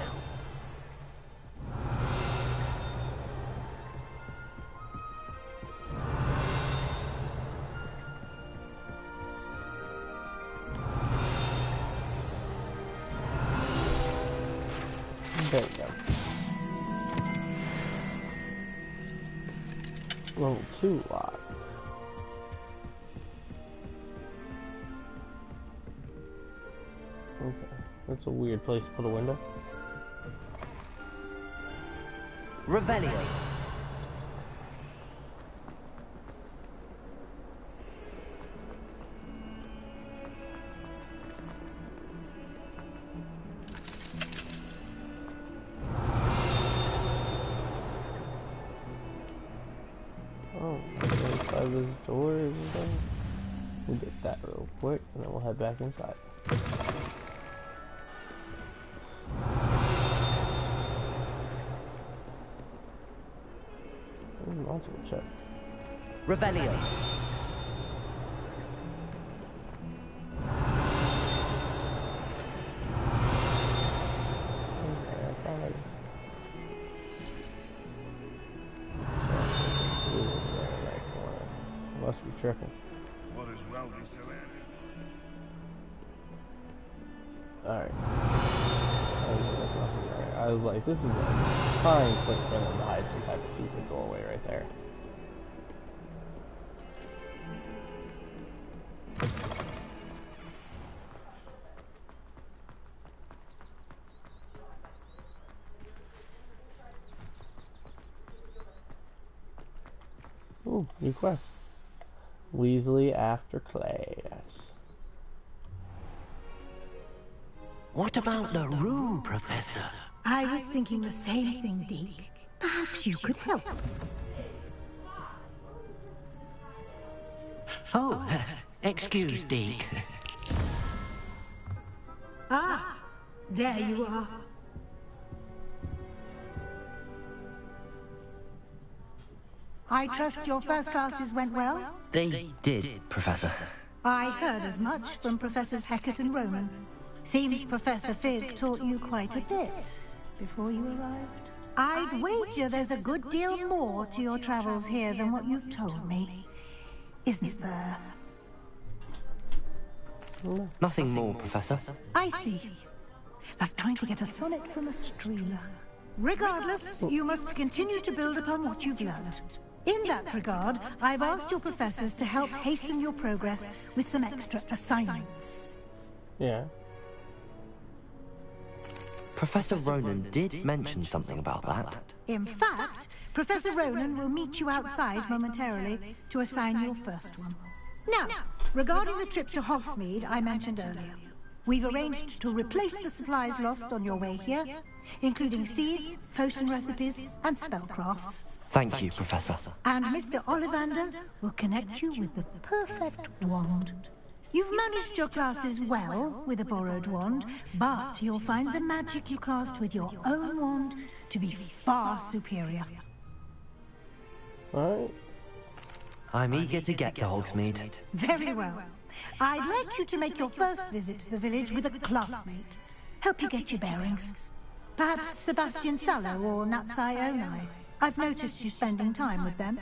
There we go. Level 2 lock. Okay, that's a weird place to put a window. Revelio. Oh, inside this door is there. We'll get that real quick, and then we'll head back inside. Multiple check. Revelio. Must be tripping. What is well be so Alright. I was like, this is a fine quick thing to hide some type of secret doorway right there. Ooh, new quest. Weasley after class. What about the room, Professor? I was thinking the same thing, Deke. Perhaps you could help. Oh, excuse, Deke. Ah, there you are. I trust your first classes went well? They did, Professor. I heard as much from Professors Hecat and Ronan. Seems Professor Fig taught you quite a bit before you arrived. I'd wager there's a good deal more to your travels here than what you've told me. Isn't there? Nothing more, Professor. I see. Like trying to get a sonnet from a streamer. Regardless, you must continue to build upon what you've learned. In that regard, I've asked your professors to help hasten your progress with some extra assignments. Yeah. Professor Ronan did mention something about that. In fact, Professor Ronan will meet you outside momentarily to assign your first one. Now, regarding the trip to Hogsmeade I mentioned earlier, we've arranged to replace the supplies lost on your way here, including seeds, potion recipes, and spellcrafts. Thank you, Professor. And Mr. Ollivander will connect you with the perfect wand. You've managed your classes well with a borrowed wand, but you'll find the magic you cast with your own wand to be far superior. Alright. I'm eager to get to Hogsmeade. Very well. I'd like you to make your first visit to the village with a classmate. Help you get your bearings. Perhaps Sebastian Sallow or Natsai Onai. I've noticed you spending time with them.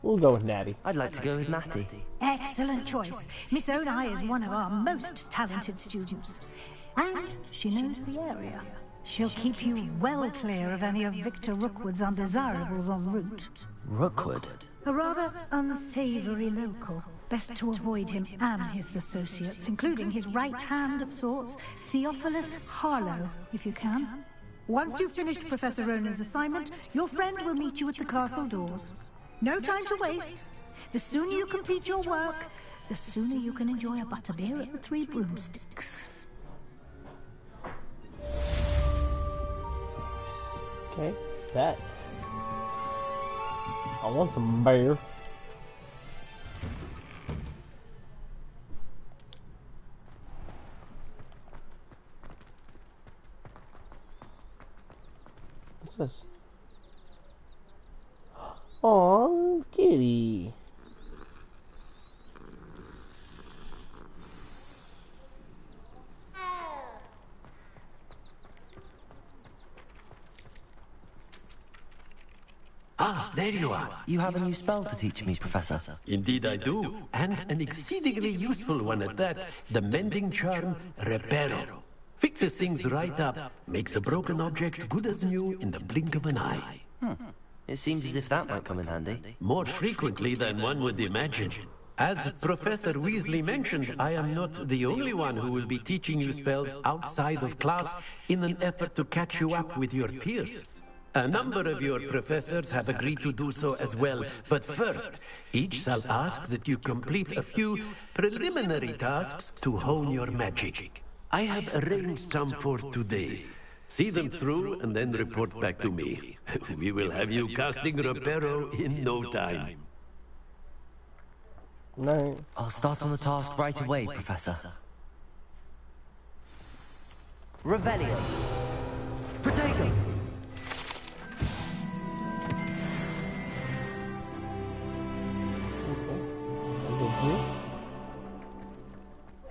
We'll go with Natty. I'd like to go with Natty. Excellent choice. Miss Onai is one of our most talented students. And she knows the area. She'll keep you well clear of any of Victor Rookwood's undesirables en route. Rookwood? A rather unsavory local. Best to avoid him and his associates, including his right hand of sorts, Theophilus Harlow, if you can. Once you've finished Professor Ronan's assignment, your friend will meet you at the castle doors. No time to waste. The sooner you complete your work, the sooner you can enjoy a butterbeer at the Three Broomsticks. Okay, that. I want some beer. What's this? Aw, kitty. Ah, there you are. You have a new spell to teach me, Professor. Indeed I do, and an exceedingly useful one at that. The mending charm, Reparo. Fixes things right up, makes a broken object good as new in the blink of an eye. It seems as if that might come in handy. More frequently than one would imagine. As Professor Weasley mentioned, I am not the only one who will be teaching you spells outside of class in an effort to catch you up with your peers. A number of your professors have agreed to do so as well, but first, each shall ask that you complete a few preliminary tasks to hone your magic. I have arranged some for today. See them through and then report back to me. We will have you casting Reparo in no time. No. I'll start on the task right away, Professor. Revelio. Protego.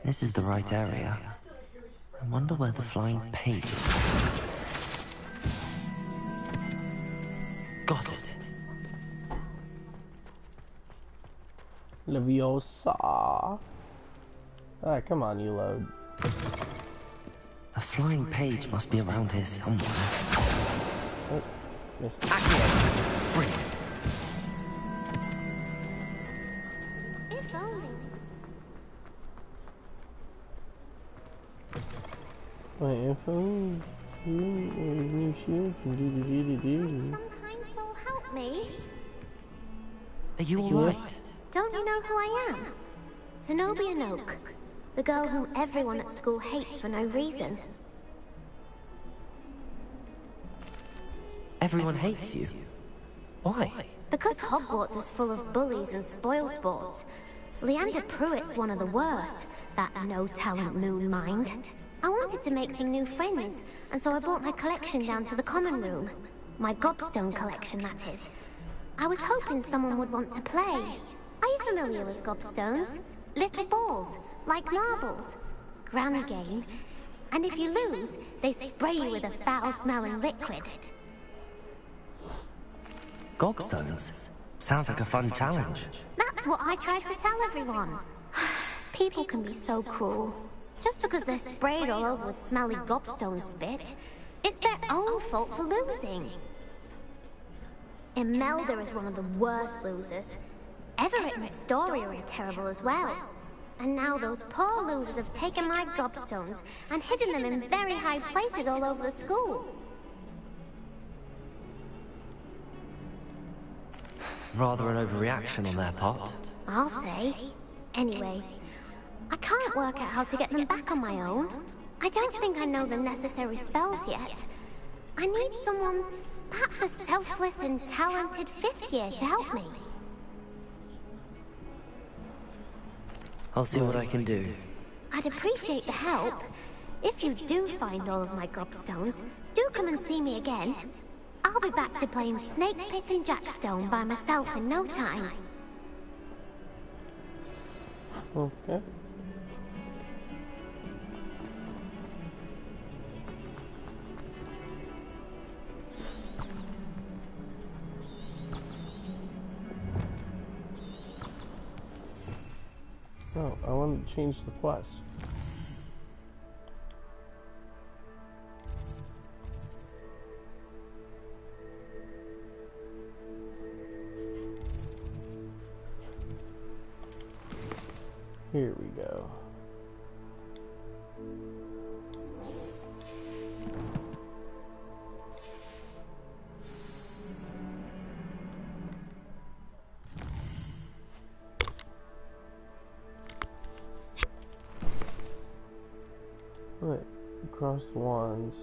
This is the right area. I wonder where the flying page is. Got it. Leviosa. Ah, come on, you load. A flying page must be around here somewhere. Oh, missed. Accio. Brilliant. If only. Wait, if only new shield can do. Some kind soul Me? Are you alright? Don't you know who I am? Zenobia Noak, the girl whom everyone at school hates for no reason. Everyone hates you? Why? Because Hogwarts is full of bullies and spoilsports. Leander Pruitt's one of the worst, that no-talent moon mind. I wanted to make some new friends, and so I brought my collection down to the common room. My gobstone collection, that is. I was hoping someone would want to play. Are you familiar with gobstones? Little balls, like marbles. Grand game. And if you lose, they spray you with a foul-smelling liquid. Gobstones? Sounds like a fun challenge. That's what I tried to tell everyone. People can be so cruel. Just because they're sprayed all over with smelly gobstone spit, it's their own fault for losing. Imelda is one of the worst losers. Everett and Astoria are terrible as well. And now those poor losers have taken my gobstones and hidden them in very high places all over the school. Rather an overreaction on their part. I'll say. Anyway, I can't work out how to get them back on my own. I don't think I know the necessary spells yet. I need someone, perhaps a selfless and talented fifth year to help me. I'll see what I can do. I'd appreciate the help. If you do find all of my gobstones, do come and see me again. I'll be back to playing Snake Pit and Jackstone by myself in no time. Okay. Oh, I want to change the quest. Here we go. Wait, crossed wands.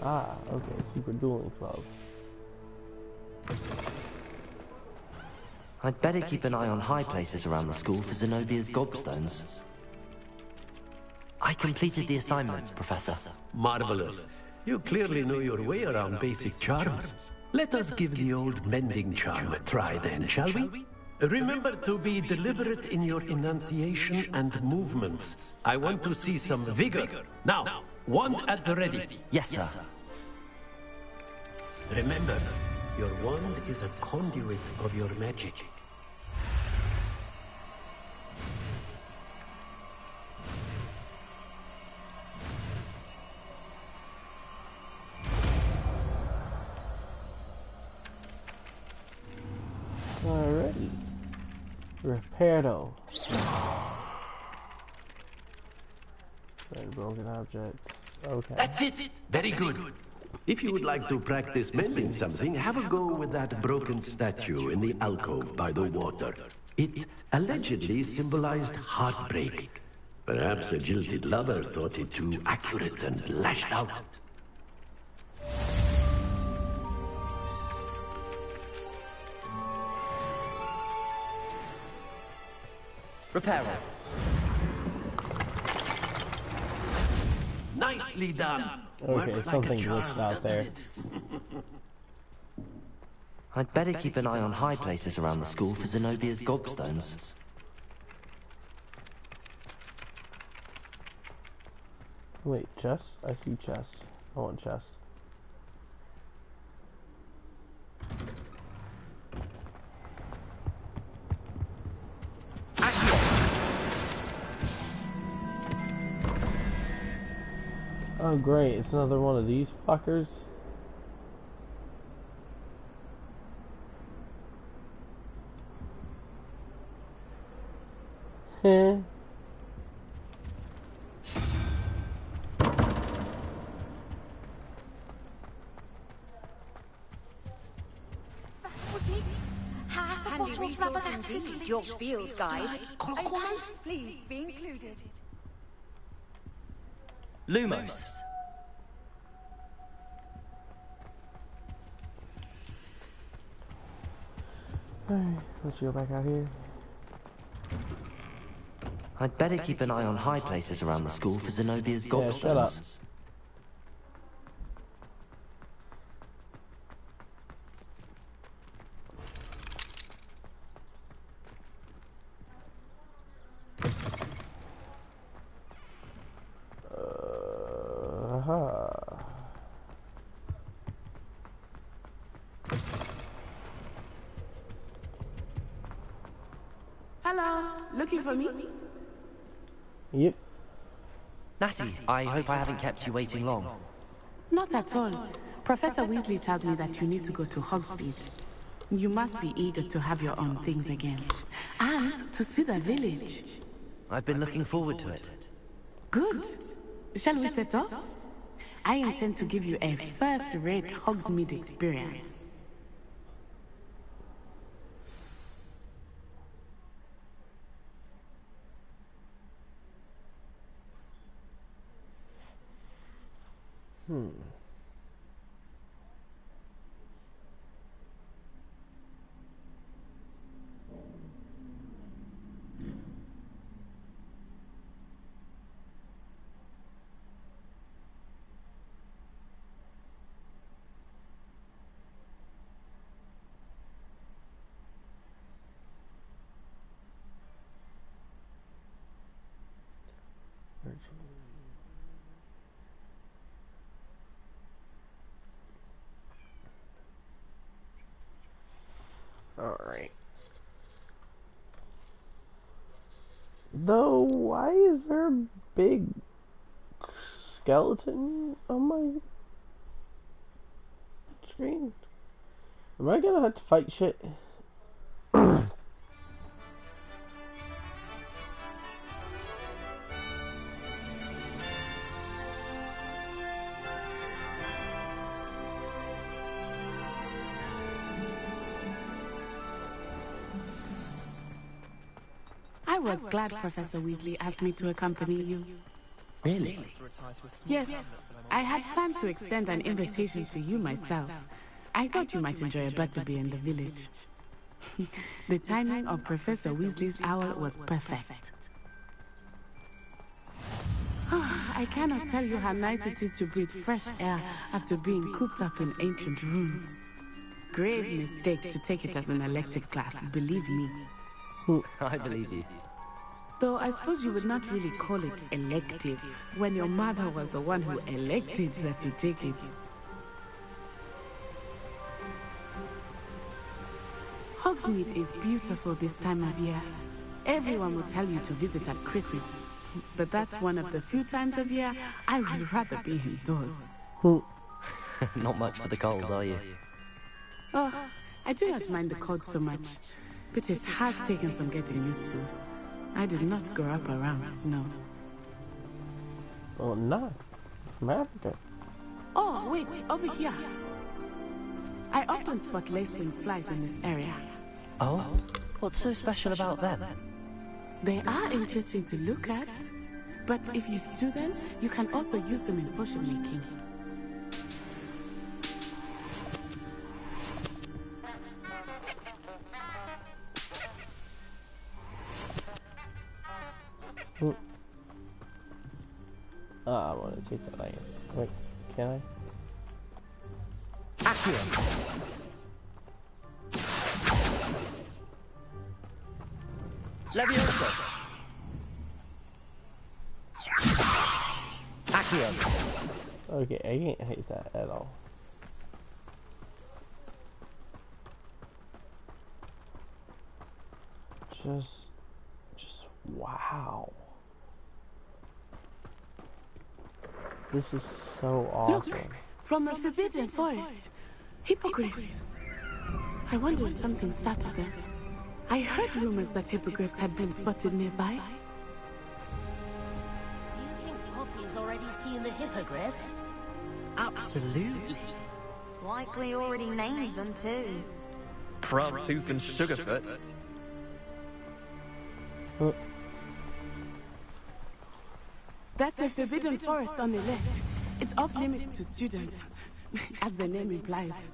Ah, okay, secret dueling club. I'd better keep an eye on high places around the school for Zenobia's gobstones. I completed the assignments, Professor. Marvelous. You clearly know your way around basic charms. Let us give the old mending charm a try then, shall we? Remember to be deliberate in your enunciation and movements. I want to see some vigor. Now, wand at the ready. Yes, sir. Remember, your wand is a conduit of your magic. Alrighty. Repairdo. Broken objects. Okay. That's it. Very good. If you would like to practice mending something, have a go with that broken statue in the alcove by the water. It allegedly symbolized heartbreak. Perhaps a jilted lover thought it too accurate and lashed out. Repair it. Nicely done. Okay, something glitched out there. I'd better keep an eye on high places around the school for Zenobia's gobstones. Wait, chest? I see chest. I want chest. Oh great, it's another one of these fuckers. Heh. resource indeed, your field guide. I'm most pleased to be included. Lumos. Let's go back out here. I'd better keep an eye on high places around the school for Zenobia's gobstones. Hello, looking for me? Yep. Natty, I hope I haven't kept you waiting long. Not at all. Professor Weasley tells me that you need to go to Hogsmeade. You must be eager to have your own things again. And to see the village. I've been looking forward to it. Good. Shall we set off? I intend to give you a first-rate Hogsmeade experience. Alright. Though, why is there a big skeleton on my screen? Am I gonna have to fight shit? I was glad Professor Weasley asked me to accompany you. Really? Yes, I had planned to extend an invitation to you myself. I thought you might enjoy a butterbeer in the village. The timing of Professor Weasley's owl was perfect. I cannot tell you how nice it is to breathe fresh air after being cooped up in ancient rooms. Grave mistake to take it as an elective class, believe me. I believe you. Though I suppose you would not really call it elective when your mother was the one who elected that you take it. Hogsmeade is beautiful this time of year. Everyone will tell you to visit at Christmas. But that's one of the few times of year I would rather be indoors. Not much for the cold, are you? Oh, I do not mind the cold so much, but it has taken some getting used to. I did not grow up around snow. Oh, not from Africa. Oh, wait, over here. I often spot lacewing flies in this area. Oh? What's so special about them? They are interesting to look at, but if you stew them, you can also use them in potion making. I want to take that iron. Wait, can I? Accio! Leviosa! Accio! Okay, I can't hate that at all. Just wow. This is so awesome. Look, from the Forbidden Forest. Hippogriffs. I wonder if something started them. I heard rumors that hippogriffs had been spotted nearby. Do you think Poppy's already seen the hippogriffs? Absolutely. Absolutely. Likely already named them too. Prance-Hoof and Sugarfoot. That's the Forbidden Forest on the left. It's off limits to students, as the name implies.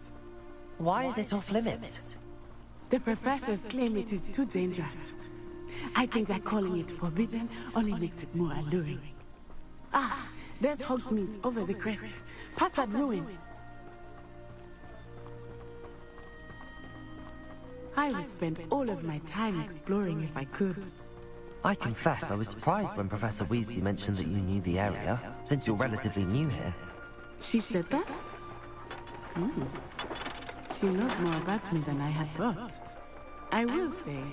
Why is it off limits? The professors claim it is too dangerous. I think that calling it forbidden only makes it more alluring. Ah, there's Hogsmeade over the crest. Past that ruin. I would spend all of my time exploring if I could. I confess I was surprised when Professor Weasley mentioned that you knew the area, since you're relatively new here. She said that? She knows more about me than I had thought. I will say,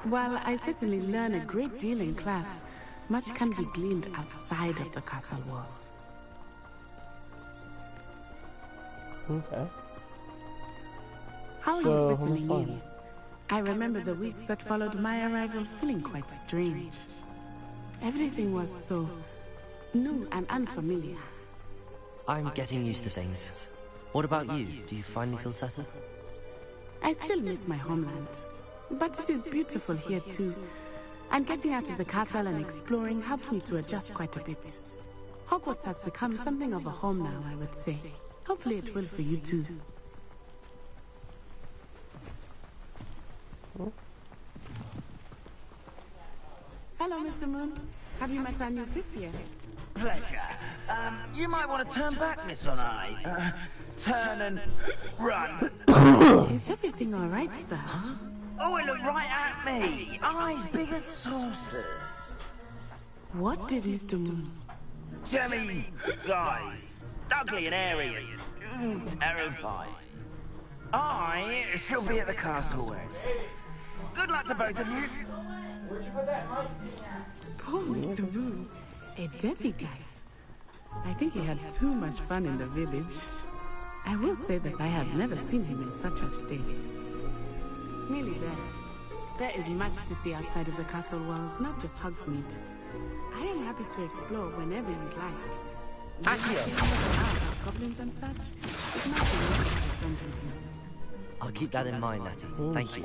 while I certainly learn a great deal in class, much can be gleaned outside of the castle walls. Okay. How are you settling in? I remember the weeks that followed my arrival feeling quite strange. Everything was so new and unfamiliar. I'm getting used to things. What about you? Do you finally feel settled? I still miss my homeland, but it is beautiful here too. And getting out of the castle and exploring helped me to adjust quite a bit. Hogwarts has become something of a home now, I would say. Hopefully it will for you too. Hello, Mr. Moon. Have you met our new fifth year? Pleasure. You might want to turn back, Miss On Eye. Turn and run. Is everything all right, sir? Oh, it looked right at me. Eyes big as saucers. What did Mr. Moon? Jemmy, guys. Ugly and airy and terrifying. I shall be at the castle where it's safe. Good luck to both of you. Poor Mr. Moon. A demiguise. I think he had too much fun in the village. I will say that I have never seen him in such a state. Nearly there. There is much to see outside of the castle walls, not just Hogsmeade. I am happy to explore whenever you'd like. Accio! Goblins and such. It might be nice to have a friend with you. I'll keep that in mind, Natty. Thank you.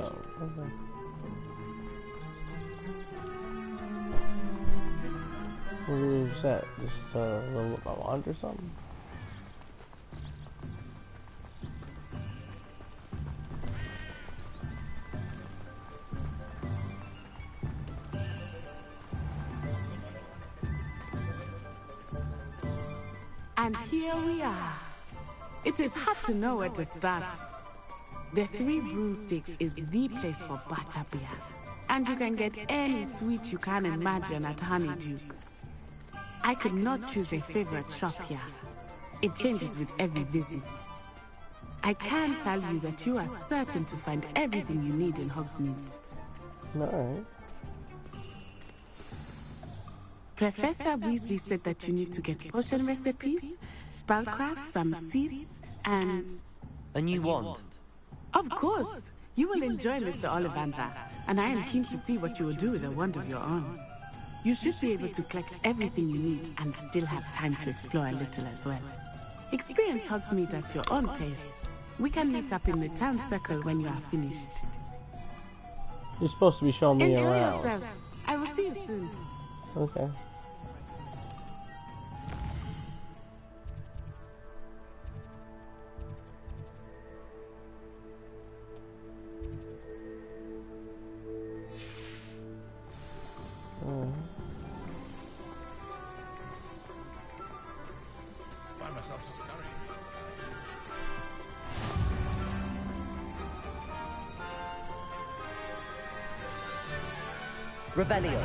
What was that? Just roll up my wand or something? And here we are. It is hard to know where to start. The Three Broomsticks is the place for butterbeer. And you can get any sweet you can imagine at Honeydukes. I could not choose a favorite shop here. It changes with every visit. I can tell you that you are certain to find everything you need in Hogsmeade. Alright. Professor Weasley said that you need to get potion recipes, spellcraft, some seeds, and... A new wand? Of course! You will enjoy Mr. Ollivander, and I am keen to see what you will do with a wand of your own. You should be able to collect everything you need and still have time to explore a little as well. Experience Hogsmeade at your own pace. We can meet up in the town circle when you are finished. You're supposed to be showing me Enjoy around. yourself. I will see you soon. Okay. Find myself scurrying. Revelio.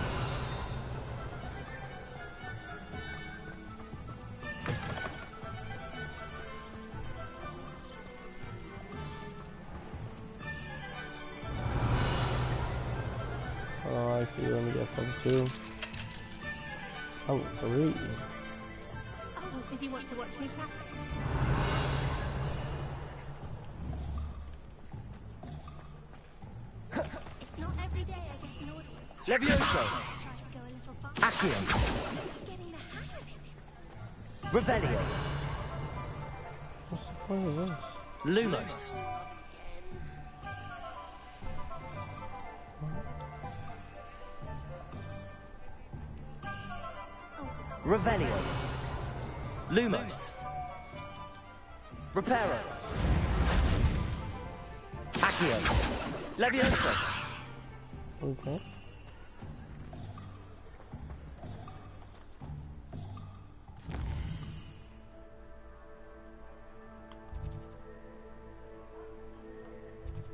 Oh, I see. Let me get some too. Oh, 3. Oh, did you want to watch me practice? It's not every day I get an order. Levioso. Accio. Getting the hang of it. Revelio. What's the point of this? Lumos. Revelio. Lumos. Reparo. Accio. Levioso. Okay.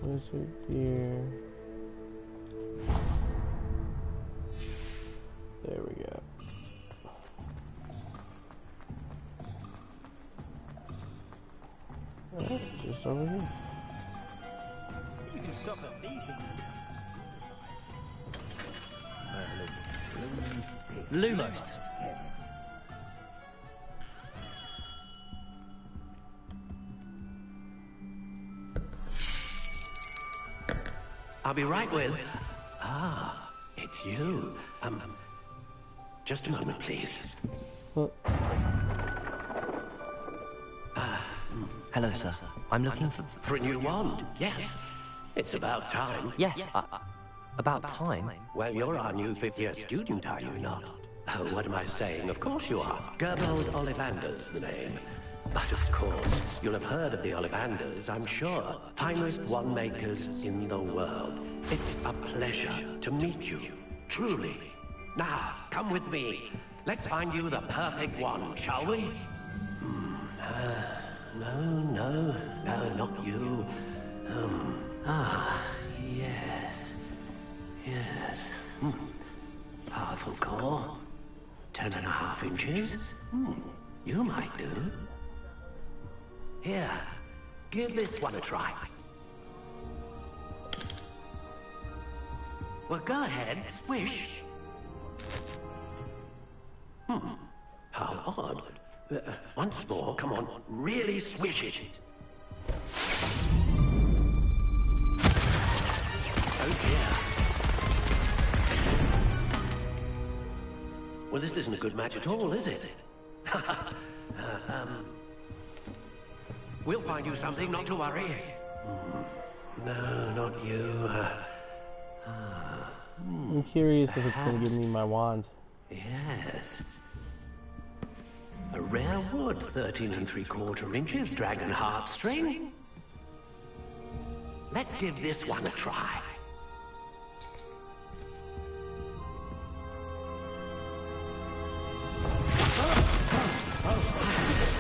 Wizard gear. There we go. Oh, just over here. You can stop at these. Lumos. I'll be right with... Ah, it's you. Just a moment, please. Hello, sir. I'm looking for... For a new wand, yes. It's about time. Yes, about time? Well, you're our new fifth-year student, are you not? Oh, what am I saying? Of course you are. Gerbold Ollivander's the name. But of course, you'll have heard of the Ollivanders, I'm sure. Finest wand makers in the world. It's a pleasure to meet you, truly. Now, come with me. Let's find you the perfect wand, shall we? No, not you. Yes. Powerful core. 10.5 inches. You might do. Here, give this one a try. Well, go ahead, swish. How odd. Once more, come on, really swish it. Oh dear. Well, this isn't a good match at all, is it? We'll find you something, not to worry. No, not you. I'm curious if it's going to give me my wand. Yes. A rare wood, 13 3/4 inches, dragon heartstring. Let's give this one a try.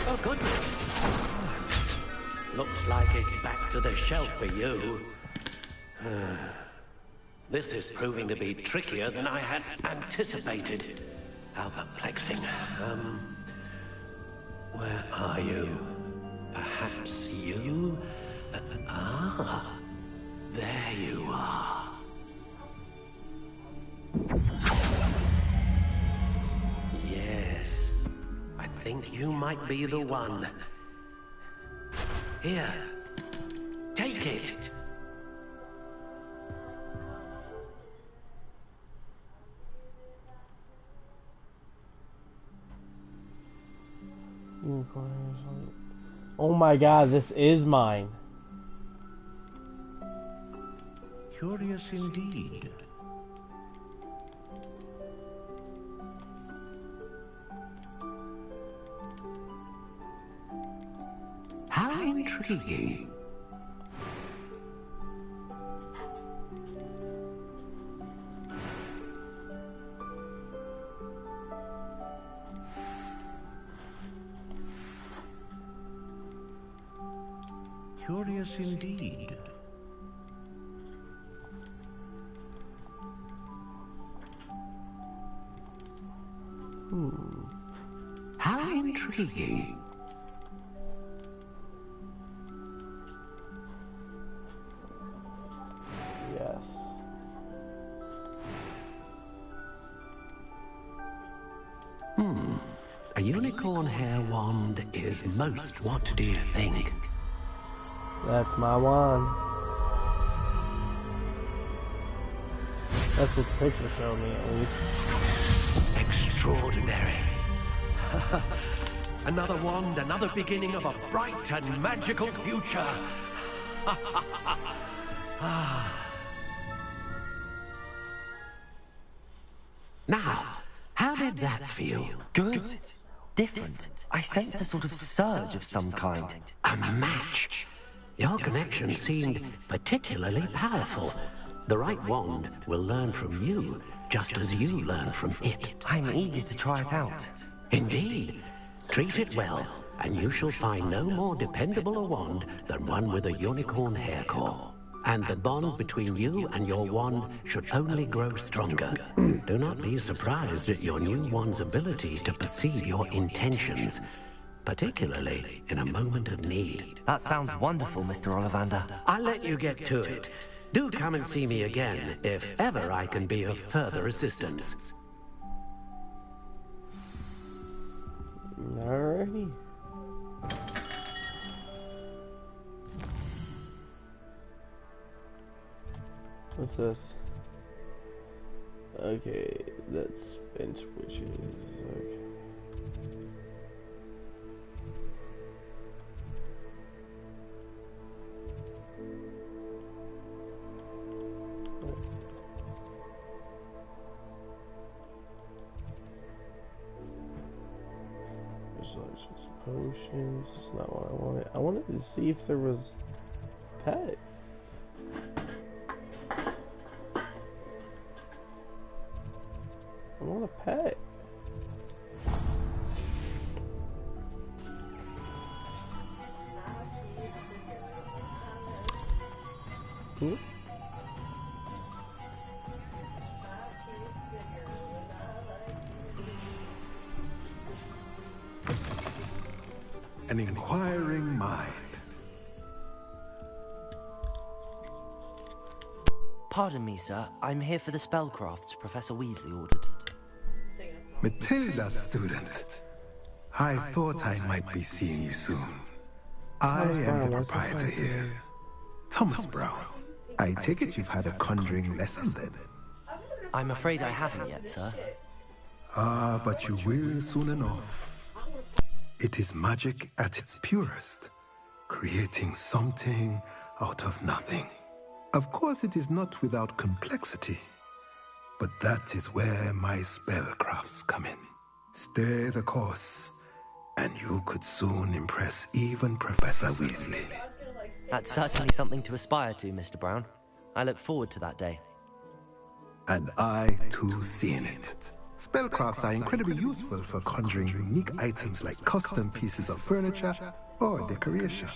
Oh, goodness. Looks like it's back to the shelf for you. This is proving to be trickier than I had anticipated. How perplexing. Where are you? Perhaps you? There you are. Yes, I think you might be the one. Here, take it. Oh my god, this is mine. Curious indeed. How intriguing. Curious indeed. How intriguing. Yes. A unicorn hair wand is most. What do you think? That's my wand. That's what the picture showed me, at least. Extraordinary. Another wand, another beginning of a bright and magical future. Now, How did that feel? Good. Different. I sensed a sort of surge of some kind. A match. Your connection seemed particularly powerful. The right wand will learn from you, just as you learn from it. I'm eager to try it out. Indeed. Treat it well, and you shall find no more dependable a wand than one with a unicorn hair core. And the bond between you and your wand should only grow stronger. Do not be surprised at your new wand's ability to perceive your intentions, particularly in a moment of need. That sounds wonderful, Mr. Ollivander. I'll let you get to it. Do come and see me again, if ever I can be of further assistance. Alrighty. What's this? Okay, that's bench wishes. Okay. Potions, that's not what I wanted. I wanted to see if there was pet. I want a pet. An inquiring mind. Pardon me, sir. I'm here for the spellcrafts Professor Weasley ordered. Matilda, student. I thought I might be seeing you soon. I am the proprietor here, Thomas Brown. I take it you've had a conjuring lesson then? I'm afraid I haven't yet, sir. Ah, but you will soon enough. It is magic at its purest, creating something out of nothing. Of course, it is not without complexity, but that is where my spellcrafts come in. Stay the course, and you could soon impress even Professor Weasley. That's certainly something to aspire to, Mr. Brown. I look forward to that day. And I, too, seen it. Spellcrafts are incredibly useful for conjuring unique items like custom pieces of furniture or decoration.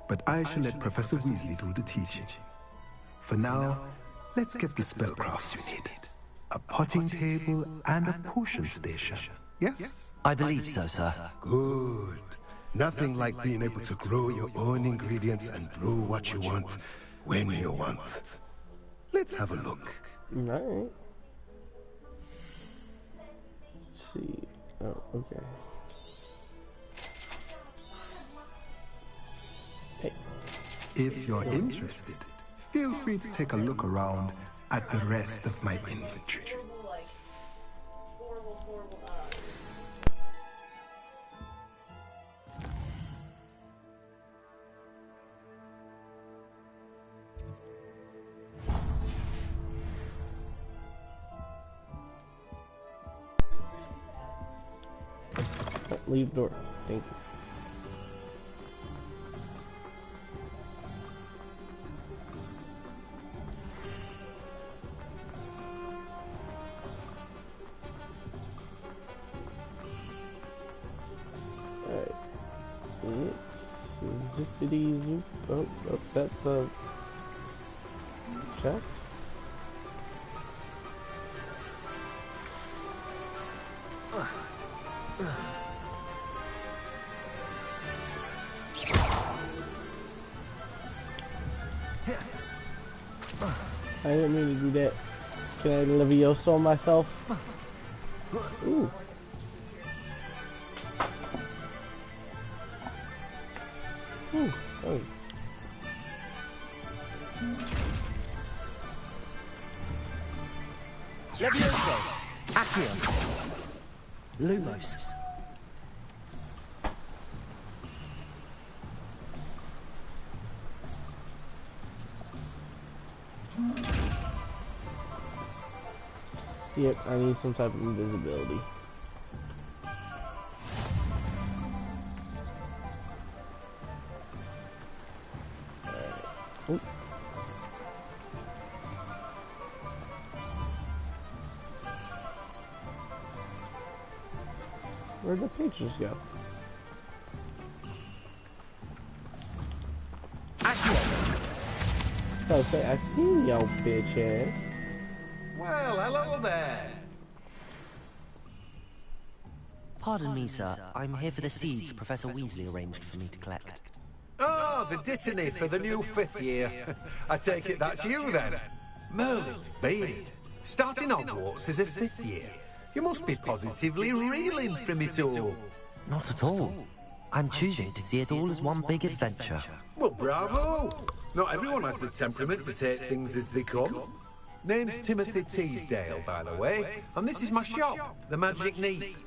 But I shall let Professor Weasley do the teaching. For now, let's get the spellcrafts you need. A potting table and a potion station. Yes? I believe so, sir. Good. Nothing like being able to grow your own ingredients and brew what you want when you want. Let's have a look. Alright. See. Oh, okay. Hey. If you're interested, feel free to take a look around at the rest of my inventory. Leave the door. Thank you. Alright. It's zippity zoop. Oh, that's a chest. I didn't mean to do that. Can I Levioso myself? Ooh. Ooh. Oh. Levioso! Accio! Lumos! Yep, I need some type of invisibility. Alright. Where'd the pictures go? I say, I see your bitch ass. Well, hello there. Pardon me, sir. I'm here for the seeds Professor Weasley arranged for me to collect. Oh, the dittany for the new 5th year. I take it that's you then. Merlin's beard. Starting Hogwarts as a 5th year. You must be positively reeling from it all. Not at all. I'm choosing to see it all as one big adventure. Well, bravo! Not everyone has the temperament to take things as they come. Name's Timothy Teasdale, by the way, and this is my shop, the Magic Neat.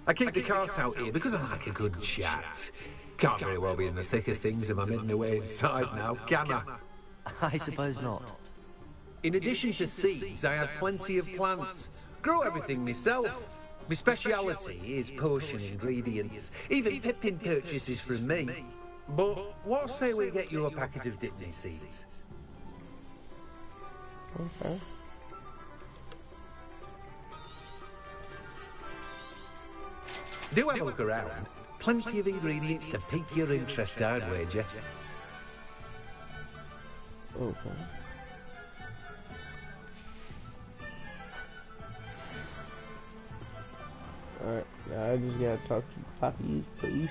I keep the cart out here because I like a good chat. Can't very well be in the thick of things if I'm hidden away inside now, can I? I suppose not. In addition to seeds, I have plenty of plants. Grow everything myself. My speciality is potion ingredients. Even Pippin purchases from me. But what say we get you a packet of Dittany seeds? Okay. Do have a look around. Plenty of ingredients to pique your interest, I'd wager. Okay. Alright, now I just gotta talk to Poppy's potion.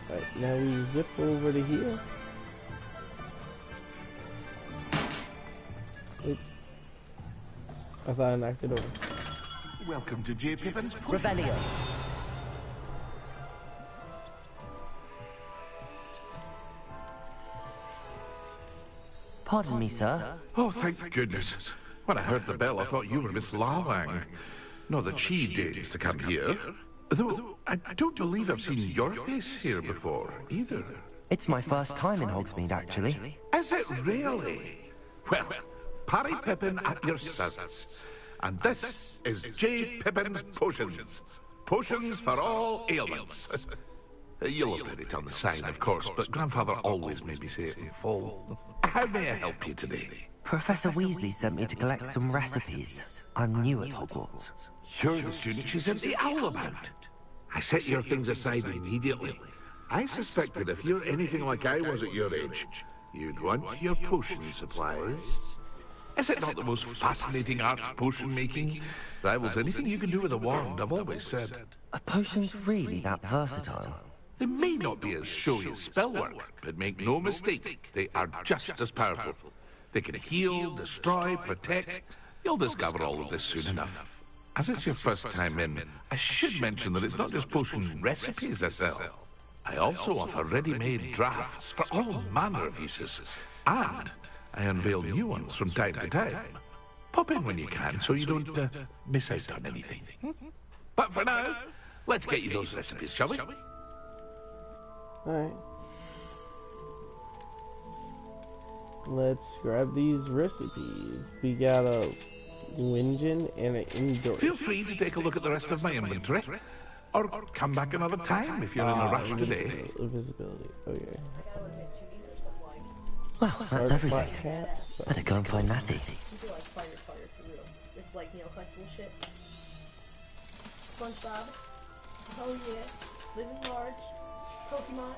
Alright, now we zip over to here. Oops. I thought I knocked it over. Welcome to J. Pippin's Revelio. Pardon me, sir. Oh, thank goodness. When I heard the bell, I thought you were Miss Lawang. Not that she dares to come here. Though, I don't believe I've seen your face here before, either. It's my first time in Hogsmeade, actually. Is it really? Well, Parry Pippin at your service. And this is J. Pippin's Potions. Potions for all ailments. You'll have read it on the sign, of course, but Grandfather always made me say it in full. How may I help you today? Professor Weasley sent me to collect some recipes. I'm new at Hogwarts. You're the student she sent the owl about. I set your things aside immediately. I suspected if you're anything like I was at your age, you'd want your potion supplies. Is it not the most fascinating art, potion making? Rivals anything you can do with a wand, I've always said. Are potions really that versatile? They may not be as showy as spellwork, but make no mistake, they are just as powerful. They can heal, destroy, protect. You'll discover all of this soon enough. As it's your first time in, I should mention that it's not just potion recipes I sell. I also offer ready-made drafts for all manner of uses. And I unveil new ones from time to time. Pop in when you can so you don't miss out on anything. But for now, let's get you those recipes, shall we? Alright. Let's grab these recipes. We got a Wingen and an indoor. Feel free to take a look at the rest of my inventory. Or come back another time if you're in a rush today. Invisibility. Okay. Well, that's everything. Better go and find Natty. You feel like fire for real. It's like, you know, collectible shit. SpongeBob. Oh yeah. Living large. Pokemon.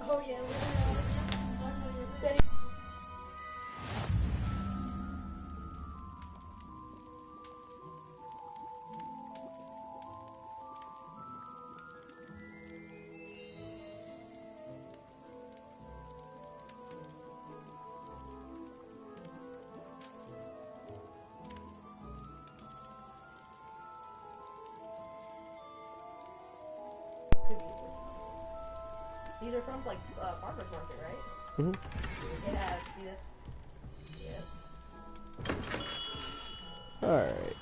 Oh yeah, living large. Betty. These are from, like, farmer's market, right? Mm-hmm. Yeah, see this? Yeah. Alright.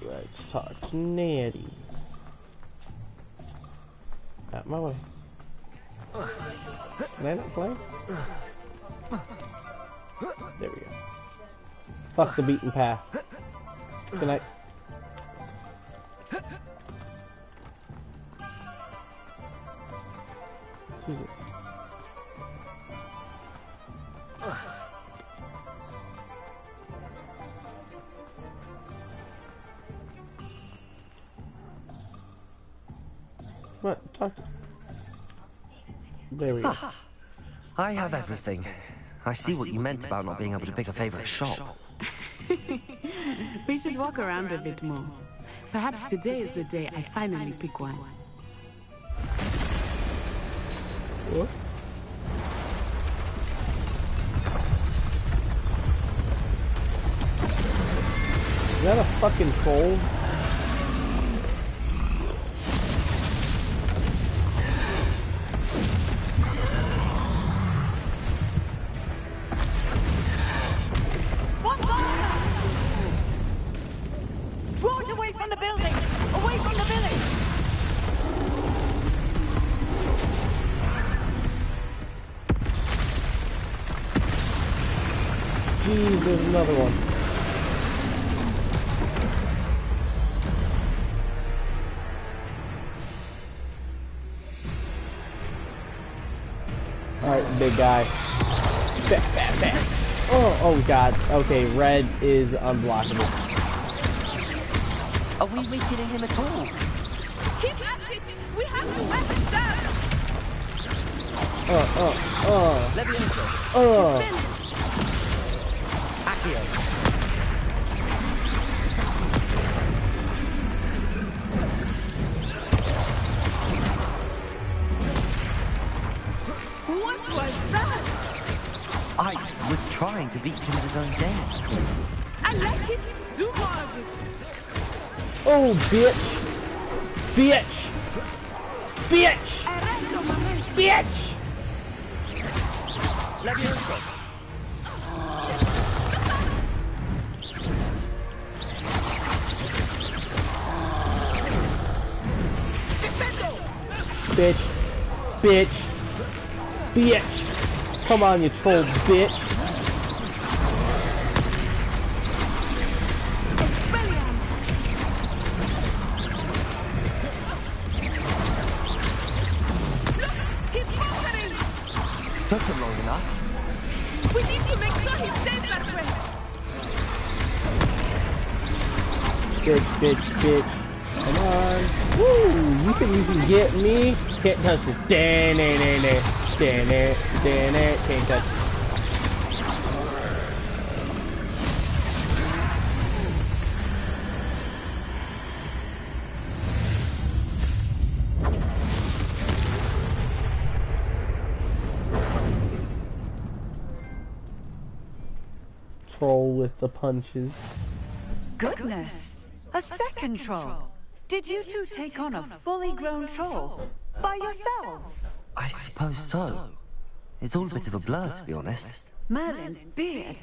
Let's talk to Natty. My way. Can I not play? There we go. Fuck the beaten path. Can I? Jesus. What? Talk to... There we go. I have everything. I see what you meant about not being able to pick a favorite shop. We should walk around a bit more. Perhaps today is the day I finally pick one. What? Is that a fucking troll? Draw it away from the building! Away from the village! Jeez, there's another one. Alright, big guy. Bat. Oh god. Okay, red is unblockable. Are we weakening him at all? Keep at it! We have to hunt him down! Accio. What was that? I was trying to beat him at his own game. I like it! Do more of it! Oh, bitch! Bitch! Bitch! Bitch! Bitch! Bitch! Bitch! Come on, you troll bitch! Took him long enough. We need to make sure he stays that way. Bitch. Come on. Woo! You think you can get me? Can't touch it. Can't touch it. Troll with the punches. Goodness! A second troll! Did you two take on a fully grown troll? By yourselves? I suppose so. It's all a bit of a blur, to be honest. Merlin's beard.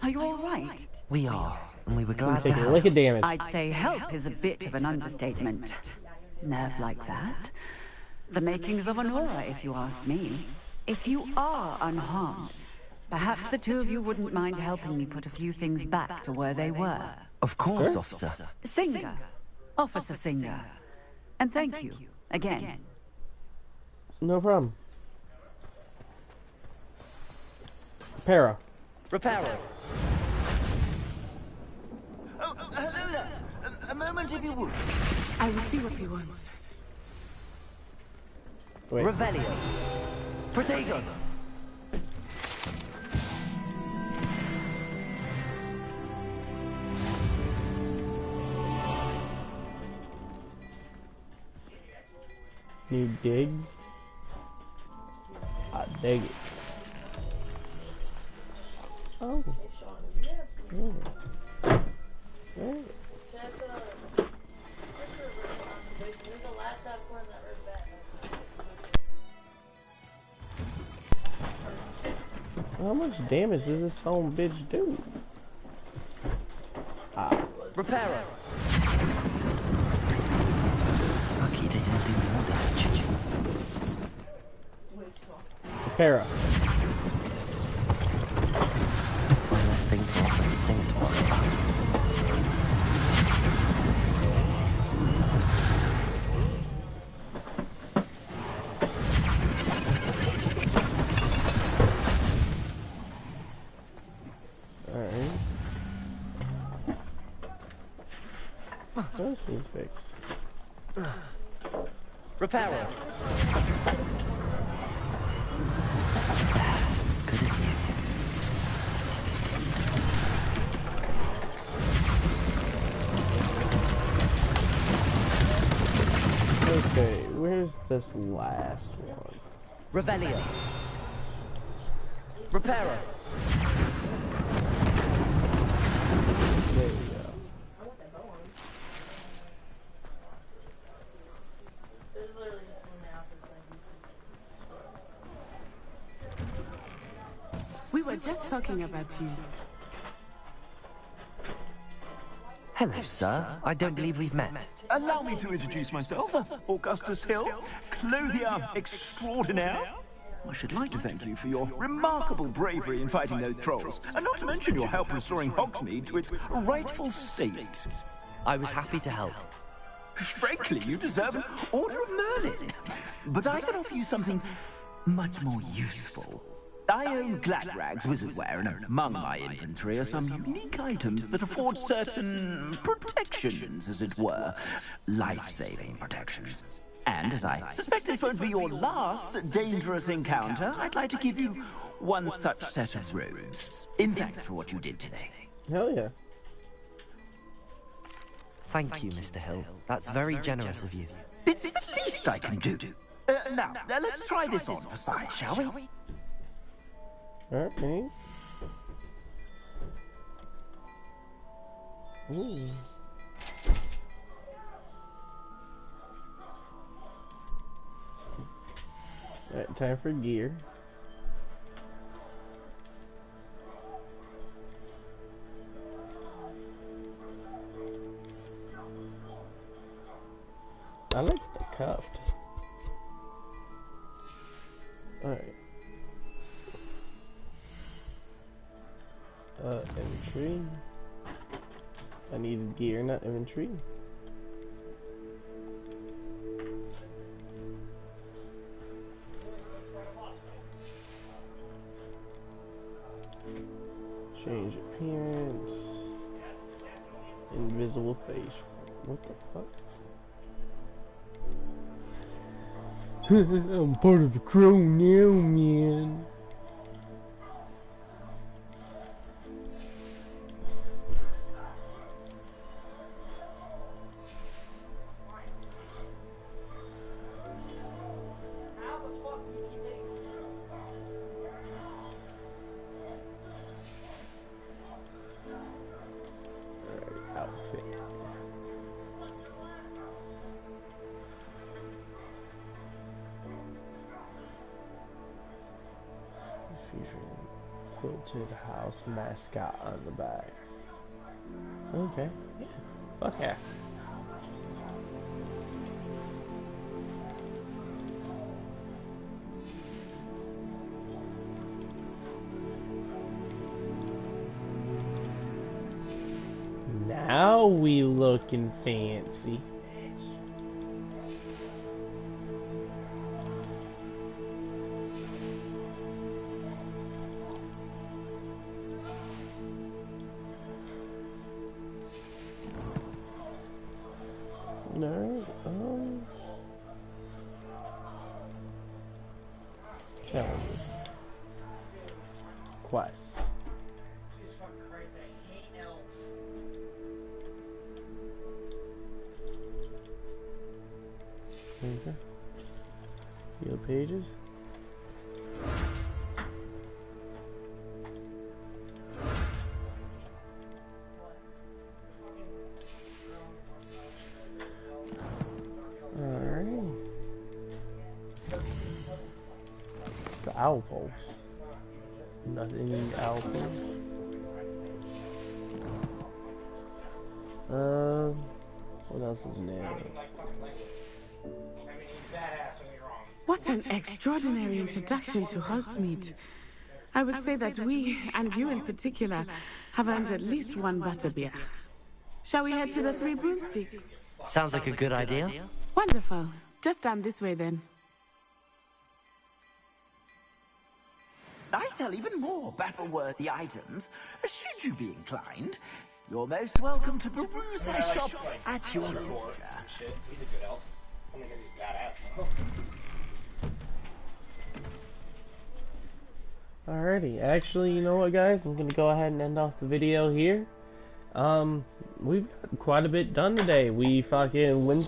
Are you alright? We are, and we were glad to Take a help. lick of damage. I'd say help is a bit of an understatement. Nerve like that? The makings of an aura, if you ask me. If you are unharmed, perhaps the two of you wouldn't mind helping me put a few things back to where they were. Of course, Sure. officer. Singer. Officer Singer. And thank you, again. No problem. Reparo. Oh, hello there. A moment if you would. I will see what he wants. Wait. Revelio. Protego. New digs. I dig it. Oh. How much damage does this son bitch do? Reparo. Lucky they didn't do more damage. Para. One less thing for Officer Singh to worry about. Alright. This is fixed. Repairer. Good as new. Okay, where's this last one? Revelio. Repairer. There we go. We were just talking about you. Hello, sir. I don't believe we've met. Allow me to introduce myself, Augustus Hill, clothier extraordinaire. I should like to thank you for your remarkable bravery in fighting those trolls, and not to mention your help restoring Hogsmeade to its rightful state. I was happy to help. Frankly, you deserve an Order of Merlin. But I can offer you something much more useful. I own Gladrag's wizardware, and among my inventory are some unique items that afford certain protections, as it were. Life-saving protections. And as I suspect this won't be your last dangerous encounter, I'd like to give you one such set of robes, in thanks for what you did today. Hell yeah. Thank you, Mr. Hill. That's very generous of you. It's the least I can do. Now, let's try this on for size, shall we? Okay. Ooh. Alright, time for gear. I like the cuffed. Alright. Inventory. I needed gear, not inventory. Change appearance. Invisible face. What the fuck? I'm part of the crew now, man. Quilted house mascot on the back. Okay. Yeah. Fuck yeah. Now we looking fancy. Alright, challenges. Quests. Okay. Field pages. Owl pulse. Nothing in owl pulse. What else is new? What an extraordinary introduction to Hogsmeade. I would say that we, and you in particular, have earned at least one butterbeer. Shall we head to the Three Broomsticks? Sounds like a good idea. Wonderful. Just down this way then. I sell even more battle-worthy items. Should you be inclined, you're most welcome to peruse my shop at your leisure. Alrighty, actually, you know what, guys? I'm gonna go ahead and end off the video here. We've got quite a bit done today. We fucking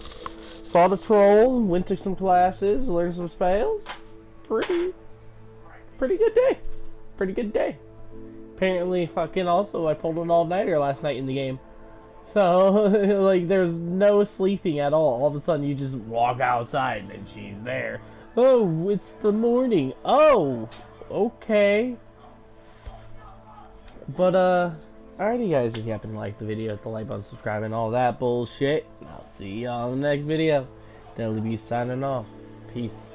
fought a troll, went to some classes, learned some spells. Pretty good day. Pretty good day. Apparently, fucking also, I pulled an all-nighter last night in the game. So, like, there's no sleeping at all. All of a sudden, you just walk outside and she's there. Oh, it's the morning. Oh, okay. But, alrighty, guys, if you happen to like the video, hit the like button, subscribe, and all that bullshit. I'll see you on the next video. Deli B signing off. Peace.